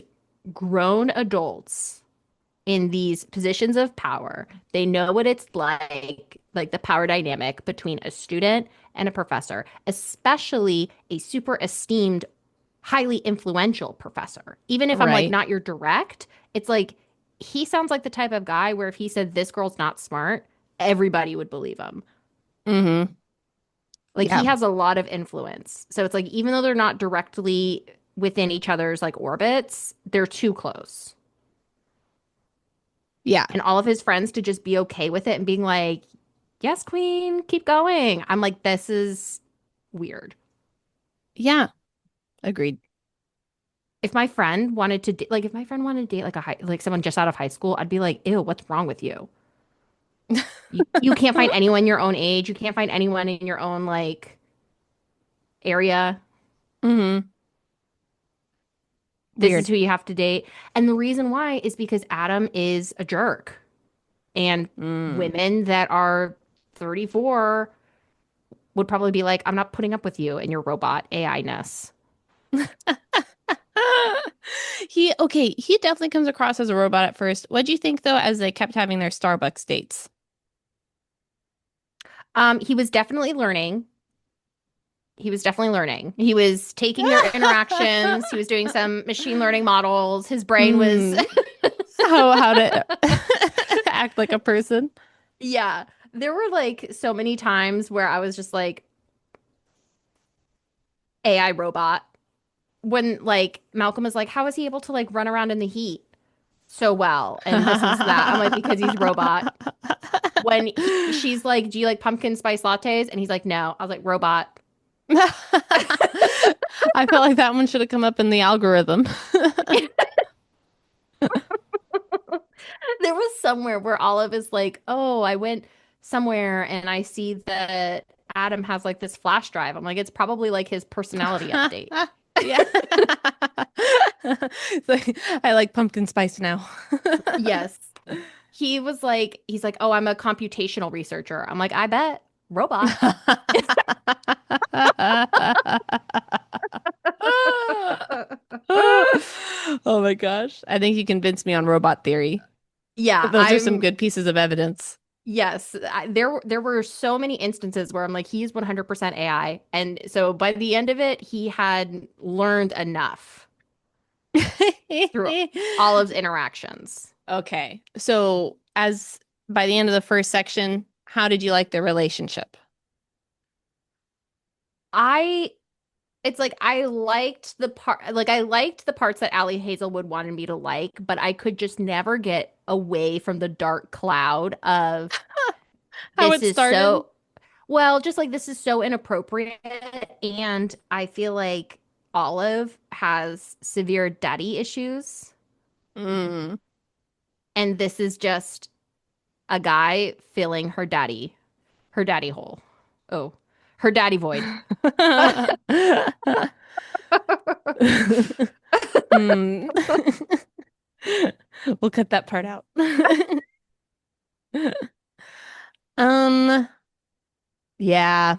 grown adults in these positions of power. They know what it's like the power dynamic between a student and a professor, especially a super esteemed, highly influential professor. Even if I'm like
Right.
not your direct, it's like he sounds like the type of guy where if he said this girl's not smart, everybody would believe him.
Mm-hmm.
Like
Yeah.
he has a lot of influence. So it's like even though they're not directly within each other's like orbits, they're too close.
Yeah.
And all of his friends to just be okay with it and being like, yes, queen, keep going. I'm like, this is weird.
Yeah. Agreed.
If my friend wanted to date like like someone just out of high school, I'd be like, ew, what's wrong with you? You can't find anyone your own age. You can't find anyone in your own like area.
Mm-hmm.
This is
Weird.
who you have to date. And the reason why is because Adam is a jerk. And
Mm.
women that are 34 would probably be like, I'm not putting up with you and your robot AI-ness.
He definitely comes across as a robot at first. What do you think though, as they kept having their Starbucks dates?
He was definitely learning. He was definitely learning. He was taking their interactions. He was doing some machine learning models. His brain was,
Hmm. How to act like a person.
yeah. There were like so many times where I was just like, AI robot. When like Malcolm was like, how is he able to like run around in the heat so well? And this that. I'm like, because he's robot. When she's like, do you like pumpkin spice lattes? And he's like, no. I was like, robot.
I felt like that one should have come up in the algorithm.
There was somewhere where Olive is like, oh, I went somewhere and I see that Adam has like this flash drive. I'm like, it's probably like his personality update.
Yeah. It's like, I like pumpkin spice now.
Yes. he's like, oh, I'm a computational researcher. I'm like, I bet. Robot.
Oh my gosh. I think you convinced me on robot theory.
Yeah,
Those are some good pieces of evidence.
yes, there were so many instances where I'm like, he's 100% AI. And so by the end of it, he had learned enough through Olive's interactions.
Okay. So, as by the end of the first section, how did you like the relationship?
I It's like I liked the parts that Ali Hazelwood wanted me to like, but I could just never get away from the dark cloud of
How
this
it
is
started?
so well, just like this is so inappropriate. And I feel like Olive has severe daddy issues,
Mm.
and this is just a guy filling her daddy hole. Oh, her daddy void.
Hmm. We'll cut that part out. Um, yeah,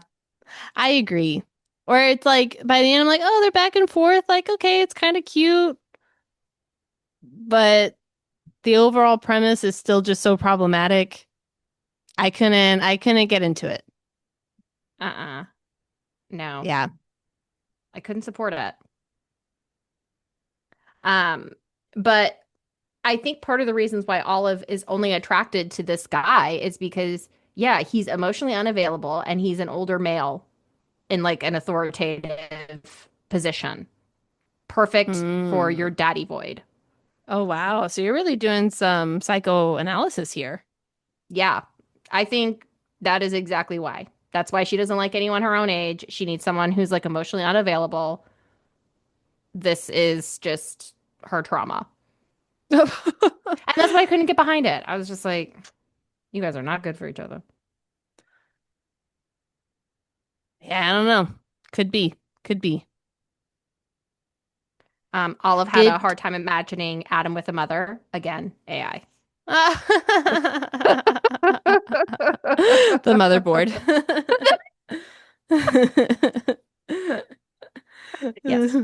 I agree. Or it's like by the end, I'm like, oh, they're back and forth. Like, okay, it's kind of cute, but the overall premise is still just so problematic. I couldn't get into it.
Uh-uh. No,
Yeah.
I couldn't support it. Um, but I think part of the reasons why Olive is only attracted to this guy is because, yeah, he's emotionally unavailable and he's an older male in like an authoritative position. Perfect for
Hmm.
your daddy void.
Oh, wow. So you're really doing some psychoanalysis here.
Yeah, I think that is exactly why. That's why she doesn't like anyone her own age. She needs someone who's like emotionally unavailable. This is just her trauma. And that's why I couldn't get behind it. I was just like, you guys are not good for each other.
Yeah, I don't know. Could be. Could be.
Olive had a
Did
hard time imagining Adam with a mother. Again, AI.
the motherboard.
Yes.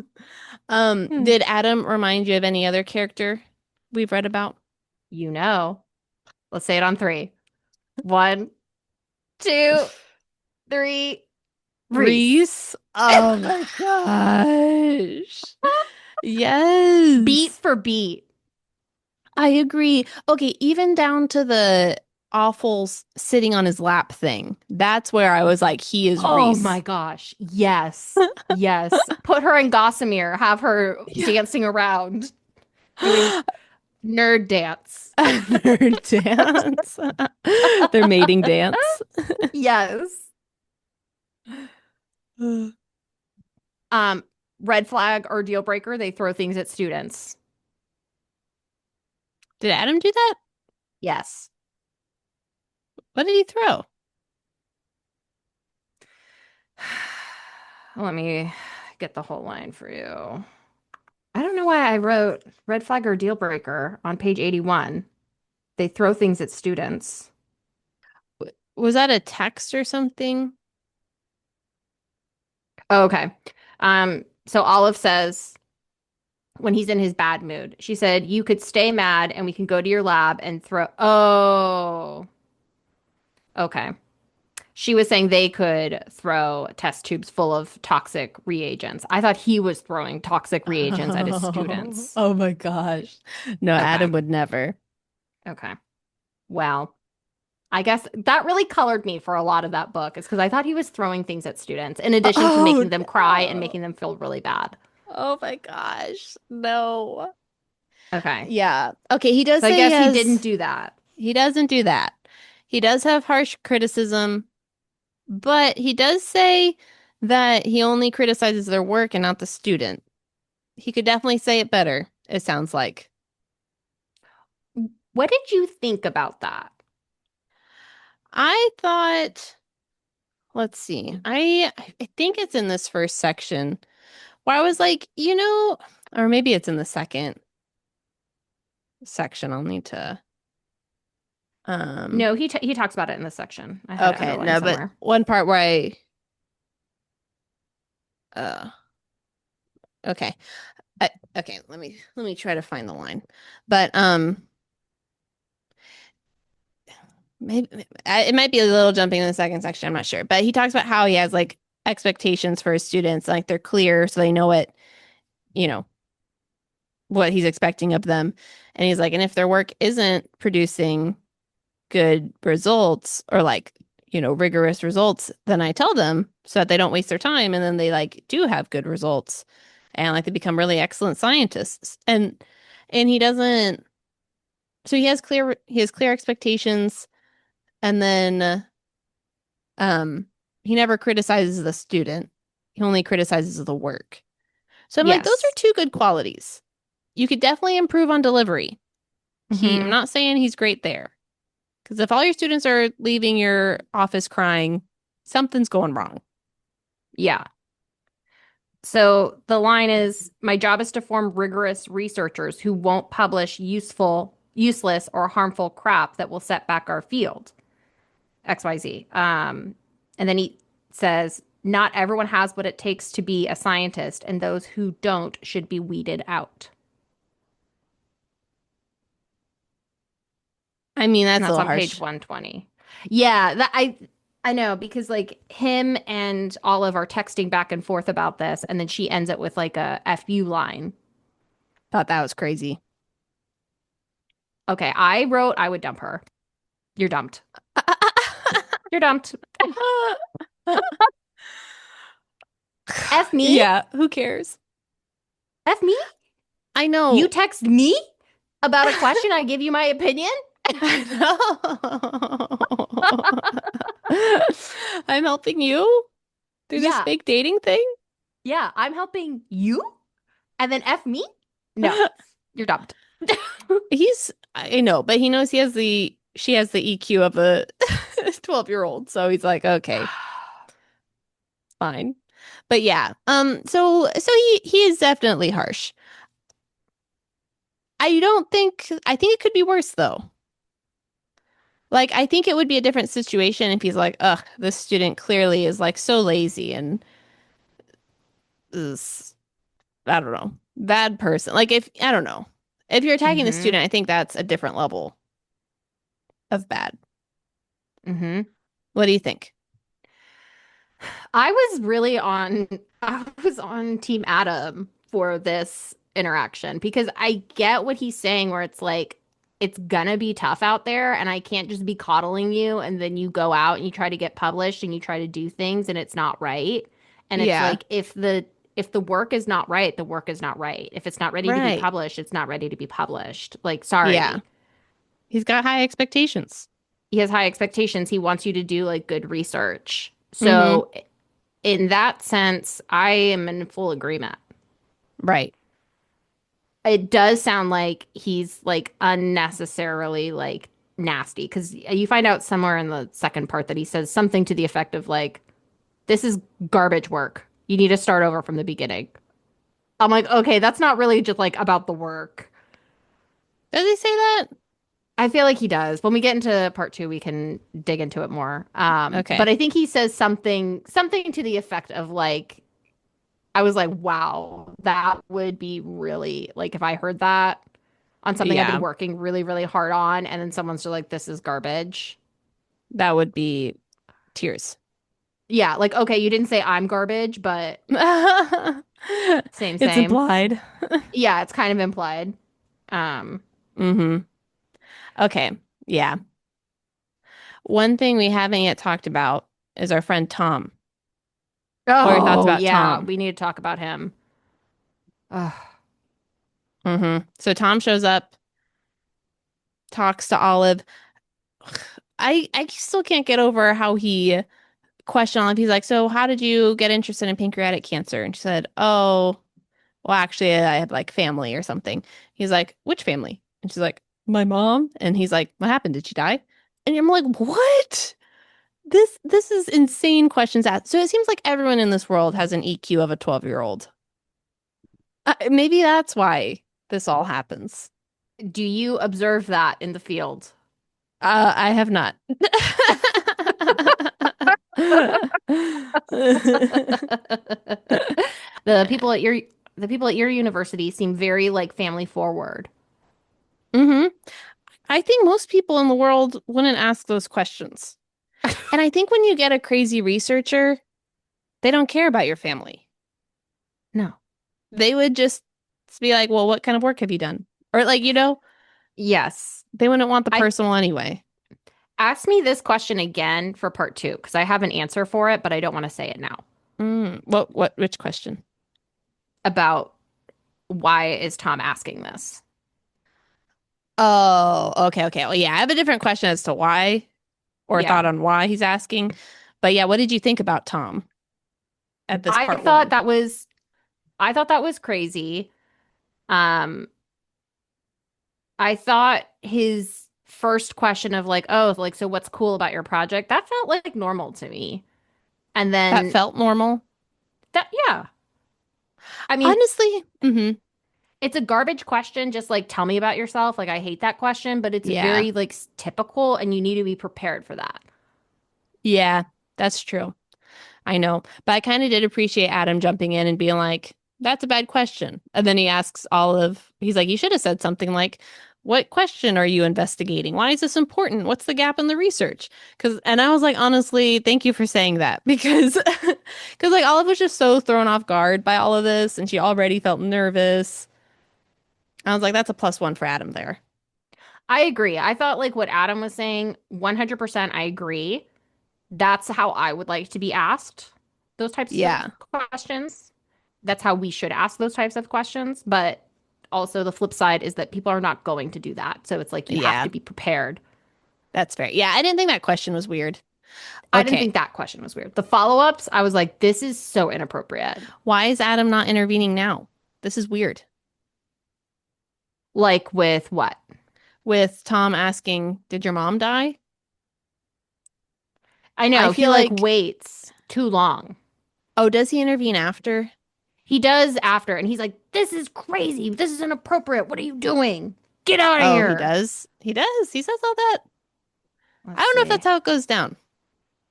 Hmm.
Did Adam remind you of any other character we've read about?
You know. Let's say it on three. One, two, three. Reese.
Reese? Oh my gosh.
Beat
Yes.
for beat.
I agree. Okay, even down to the awful sitting on his lap thing. That's where I was like, he is
Oh my
Reese.
gosh. Yes. Yes. Put her in Gossamer. Have her
Yeah.
dancing around, doing nerd dance.
Nerd dance. Their mating dance.
Yes. Um, red flag or deal breaker, they throw things at students.
Did Adam do that?
Yes.
What did he throw?
Let me get the whole line for you. I don't know why I wrote red flag or deal breaker on page 81. They throw things at students.
Was that a text or something?
Oh, okay. So Olive says when he's in his bad mood, she said, you could stay mad and we can go to your lab and throw. Oh, okay. She was saying they could throw test tubes full of toxic reagents. I thought he was throwing toxic reagents at his
Oh,
students.
oh my gosh. No,
Okay.
Adam would never.
Okay. Well, I guess that really colored me for a lot of that book, is because I thought he was throwing things at students in addition to
Oh
making them cry and
no.
making them feel really bad.
Oh my gosh. No.
Okay.
Yeah. Okay, he does
So I
say he
guess he didn't
has
do that.
he doesn't do that. He does have harsh criticism, but he does say that he only criticizes their work and not the student. He could definitely say it better, it sounds like.
What did you think about that?
I thought, let's see. I think it's in this first section where I was like, or maybe it's in the second section. I'll need to. Um,
No, he talks about it in this section. I had it
okay,
underlined
no, but
somewhere.
one part where uh, okay, okay, let me try to find the line. But maybe it might be a little jumping in the second section. I'm not sure, but he talks about how he has like expectations for his students, like they're clear, so they know you know, what he's expecting of them. And he's like, and if their work isn't producing good results or like, rigorous results, then I tell them so that they don't waste their time. And then they like do have good results and like they become really excellent scientists. And he doesn't, so he has clear expectations. And then um he never criticizes the student. He only criticizes the work. So I'm like, those are
Yes.
two good qualities. You could definitely improve on delivery. I'm
Hmm.
not saying he's great there. Because if all your students are leaving your office crying, something's going wrong.
Yeah. So the line is, my job is to form rigorous researchers who won't publish useless, or harmful crap that will set back our field. XYZ. And then he says, not everyone has what it takes to be a scientist, and those who don't should be weeded out.
I mean,
And
that's a
that's
little
on page
harsh.
120. Yeah, I know because like him and Olive are texting back and forth about this, and then she ends it with like a FU line.
Thought that was crazy.
Okay, I wrote I would dump her. You're dumped. You're dumped. F me?
Yeah, who cares?
F me?
I
You
know.
text me about a question, I give you my opinion?
I know. I'm helping you through this
Yeah,
fake dating thing.
yeah, I'm helping you and then F me? No, you're dumped.
I know, but he knows she has the EQ of a 12-year-old. So he's like, okay, fine. But yeah, so he is definitely harsh. I think it could be worse though. Like, I think it would be a different situation if he's like, ugh, this student clearly is like so lazy and is, I don't know, bad person. Like, I don't know. If you're attacking the
Mm-hmm.
student, I think that's a different level of bad.
Mm-hmm.
What do you think?
I was on Team Adam for this interaction because I get what he's saying where it's like it's gonna be tough out there and I can't just be coddling you and then you go out and you try to get published and you try to do things and it's not right. And it's
Yeah,
like if the work is not right, the work is not right. If it's not ready to be
right.
published, it's not ready to be published. Like,
Yeah.
sorry.
He's got high expectations.
He has high expectations. He wants you to do like good research.
Mm-hmm.
So in that sense, I am in full agreement.
Right.
It does sound like he's like unnecessarily like nasty because you find out somewhere in the second part that he says something to the effect of like, this is garbage work. You need to start over from the beginning. I'm like, okay, that's not really just like about the work.
Does he say that?
I feel like he does. When we get into part two, we can dig into it more. But
Okay.
I think he says something to the effect of like, I was like, wow, that would be really like if I heard that on something I've been
Yeah,
working really, really hard on, and then someone's just like, this is garbage.
that would be tears.
Yeah, like, okay, you didn't say I'm garbage, but same,
It's
same.
implied.
Yeah, it's kind of implied. Um,
Mm-hmm. Okay. Yeah. One thing we haven't yet talked about is our friend Tom. What are your thoughts
oh,
about
yeah,
Tom?
we need to talk about him. Ugh.
Mm-hmm. So Tom shows up, talks to Olive. I still can't get over how he questioned Olive. He's like, "So how did you get interested in pancreatic cancer?" And she said, "Oh, well, actually, I have like family or something." He's like, "Which family?" And she's like, "My mom." And he's like, "What happened? Did she die?" And I'm like, "What?" This is insane questions asked. So it seems like everyone in this world has an EQ of a 12-year-old. Maybe that's why this all happens.
Do you observe that in the field?
I have not.
The people at your the people at your university seem very like family forward.
hmm I think most people in the world wouldn't ask those questions. And I think when you get a crazy researcher, they don't care about your family.
No.
They would just be like, well, what kind of work have you done? Or like,
Yes.
they wouldn't want the
I
personal anyway.
ask me this question again for part two because I have an answer for it, but I don't want to say it now.
Which question?
About why is Tom asking this?
Oh, okay, okay. Well, yeah, I have a different question as to why or thought
Yeah.
on why he's asking. But yeah, what did you think about Tom at this
I
part
thought
one?
that was I thought that was crazy. Um, I thought his first question of like, oh, like, so what's cool about your project? That felt like normal to me. And
That
then
felt normal.
yeah. I mean,
Honestly,
it's a garbage question, just like tell me about yourself. Like I hate that question, but it's
yeah.
very like typical and you need to be prepared for that.
Yeah, that's true. I know. But I kind of did appreciate Adam jumping in and being like, that's a bad question. And then he's like, you should have said something like, what question are you investigating? Why is this important? What's the gap in the research? And I was like, honestly, thank you for saying that because, like Olive was just so thrown off guard by all of this and she already felt nervous. I was like, that's a plus one for Adam there.
I agree. I thought like what Adam was saying, 100% I agree. That's how I would like to be asked those types of
Yeah.
questions. That's how we should ask those types of questions. But also, the flip side is that people are not going to do that. So it's like you have
Yeah.
to be prepared.
That's fair. Yeah. I didn't think that question was weird.
I didn't
Okay.
think that question was weird. The follow-ups, I was like, this is so inappropriate.
Why is Adam not intervening now? This is weird.
Like, with what?
With Tom asking, did your mom die?
I
I
know he
feel
like
like,
waits too long.
oh, does he intervene after?
He does after, and he's like, this is crazy. This is inappropriate. What are you doing? Get out of
Oh, he
here.
does. He does. He says all that. I
Let's
don't know if
see.
that's how it goes down.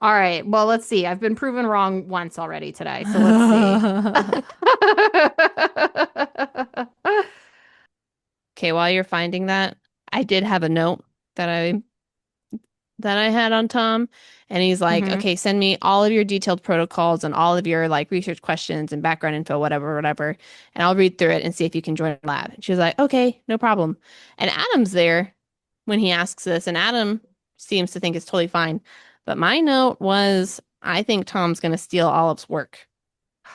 All right. Well, let's see. I've been proven wrong once already today. So let's see.
Okay, while you're finding that, I did have a note that I had on Tom, and he's like,
hmm
"Okay, send me all of your detailed protocols and all of your like research questions and background info, whatever, whatever, and I'll read through it and see if you can join the lab." And she was like, "Okay, no problem." And Adam's there when he asks this, and Adam seems to think it's totally fine. But my note was, I think Tom's going to steal Olive's work.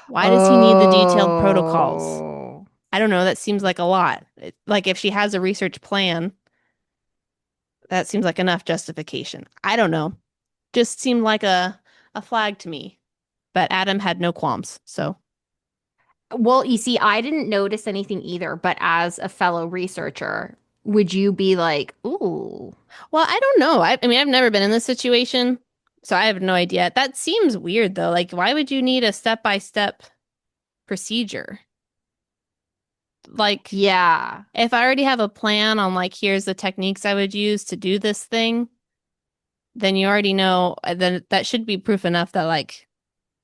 Why does he need the detailed protocols?
Oh.
I don't know. That seems like a lot. Like if she has a research plan, that seems like enough justification. I don't know. Just seemed like a flag to me. But Adam had no qualms. So,
Well, you see, I didn't notice anything either, but as a fellow researcher, would you be like, ooh,
well, I don't know. I mean, I've never been in this situation, so I have no idea. That seems weird though. Like, why would you need a step-by-step procedure? Like,
yeah,
if I already have a plan on like here's the techniques I would use to do this thing, then you already know, then that should be proof enough that like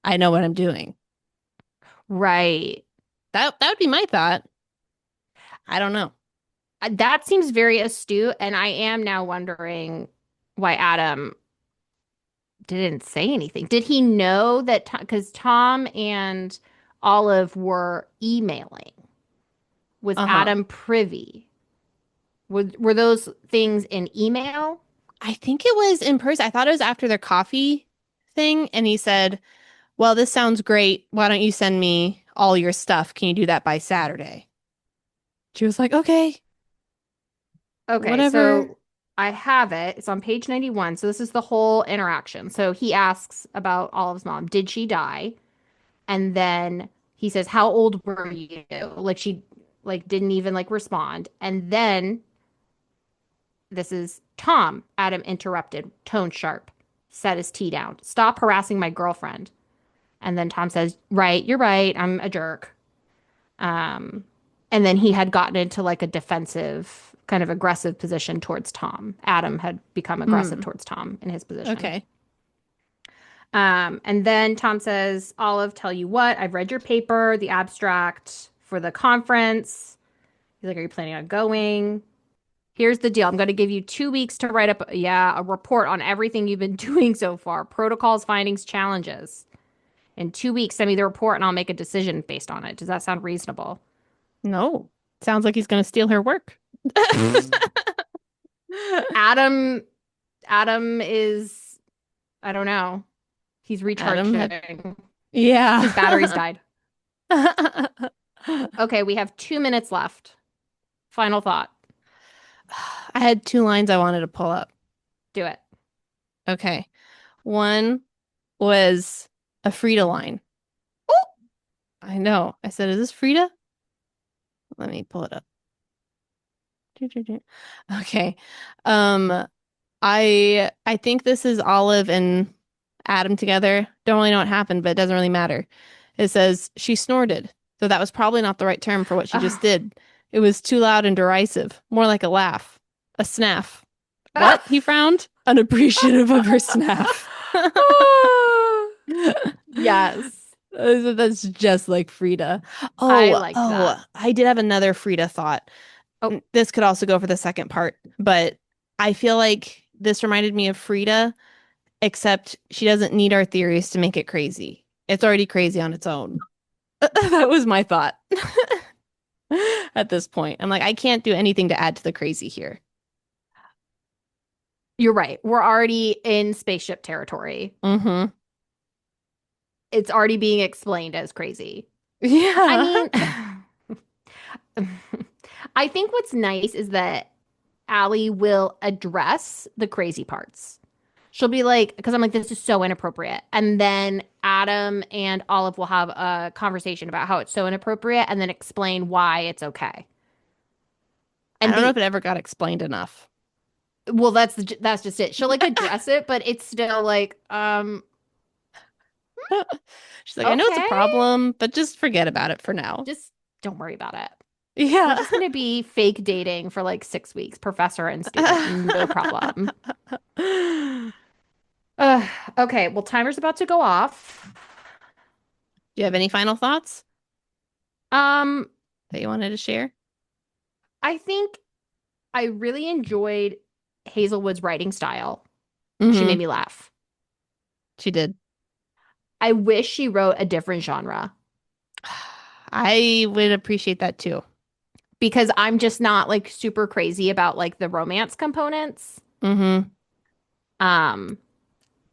I know what I'm doing.
right.
That would be my thought. I don't know.
That seems very astute, and I am now wondering why Adam didn't say anything. Did he know that? Because Tom and Olive were emailing. Was
Uh-huh.
Adam privy? Were those things in email?
I think it was in person. I thought it was after their coffee thing, and he said, "Well, this sounds great. Why don't you send me all your stuff? Can you do that by Saturday?" She was like, "Okay,
Okay,
whatever."
so I have it. It's on page 91. So this is the whole interaction. So he asks about Olive's mom. Did she die? And then he says, "How old were you?" Like she like didn't even like respond. And then this is Tom. Adam interrupted, tone sharp, set his tea down. "Stop harassing my girlfriend." And then Tom says, "Right, you're right. I'm a jerk." Um, and then he had gotten into like a defensive kind of aggressive position towards Tom. Adam had become aggressive towards Tom in his position.
Okay.
And then Tom says, Olive, tell you what, I've read your paper, the abstract for the conference. He's like, are you planning on going? Here's the deal. I'm going to give you 2 weeks to write up, a report on everything you've been doing so far. Protocols, findings, challenges. In 2 weeks, send me the report and I'll make a decision based on it. Does that sound reasonable?
No. Sounds like he's going to steal her work.
Adam is, I don't know. He's recharging.
Yeah.
His batteries died. Okay, we have 2 minutes left. Final thought.
I had 2 lines I wanted to pull up.
Do it.
Okay. One was a Frida line.
Oh!
I know. I said, is this Frida? Let me pull it up. Okay. I think this is Olive and Adam together. Don't really know what happened, but it doesn't really matter. It says she snorted. So that was probably not the right term for what she just did. It was too loud and derisive, more like a laugh, a snaff. What? He frowned, unappreciative of her snaff.
Yes.
That's just like Frida.
I like that.
I did have another Frida thought.
Oh.
This could also go for the second part, but I feel like this reminded me of Frida, except she doesn't need our theories to make it crazy. It's already crazy on its own. That was my thought. At this point, I'm like, I can't do anything to add to the crazy here.
You're right. We're already in spaceship territory.
Mm-hmm.
It's already being explained as crazy.
Yeah.
I mean, I think what's nice is that Ali will address the crazy parts. She'll be like, because I'm like, this is so inappropriate. And then Adam and Olive will have a conversation about how it's so inappropriate and then explain why it's okay. And
I don't know if it ever got explained enough.
Well, that's just it. She'll like address it, but it's still like,
She's like, I know it's a
okay.
problem, but just forget about it for now.
Just don't worry about it.
Yeah.
We're just going to be fake dating for like 6 weeks, professor and student. No problem. Okay, well, timer's about to go off.
Do you have any final thoughts
Um,
that you wanted to share?
I think I really enjoyed Hazelwood's writing style.
Mm-hmm.
She made me laugh.
She did.
I wish she wrote a different genre.
I would appreciate that too.
Because I'm just not like super crazy about like the romance components.
Mm-hmm.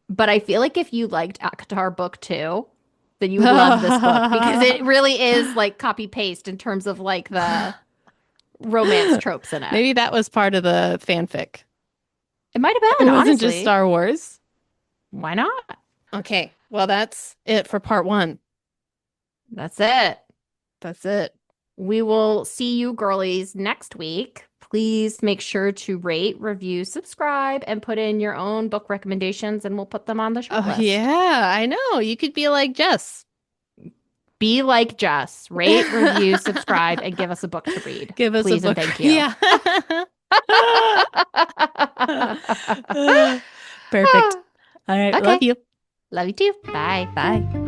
But I feel like if you liked Akatar book 2, then you would love this book because it really is like copy paste in terms of like the romance tropes in it.
Maybe that was part of the fanfic.
It might have been,
It wasn't
honestly.
just Star Wars.
Why not?
Okay, well, that's it for part 1.
That's it.
That's it.
We will see you girlies next week. Please make sure to rate, review, subscribe, and put in your own book recommendations, and we'll put them on the show list.
Yeah, I know. You could be like Jess.
Be like Jess. Rate, review, subscribe, and give us a book to read.
Give us
Please
a book.
And thank you.
Yeah. Perfect. All right.
Okay.
Love you.
Love you too. Bye.
Bye.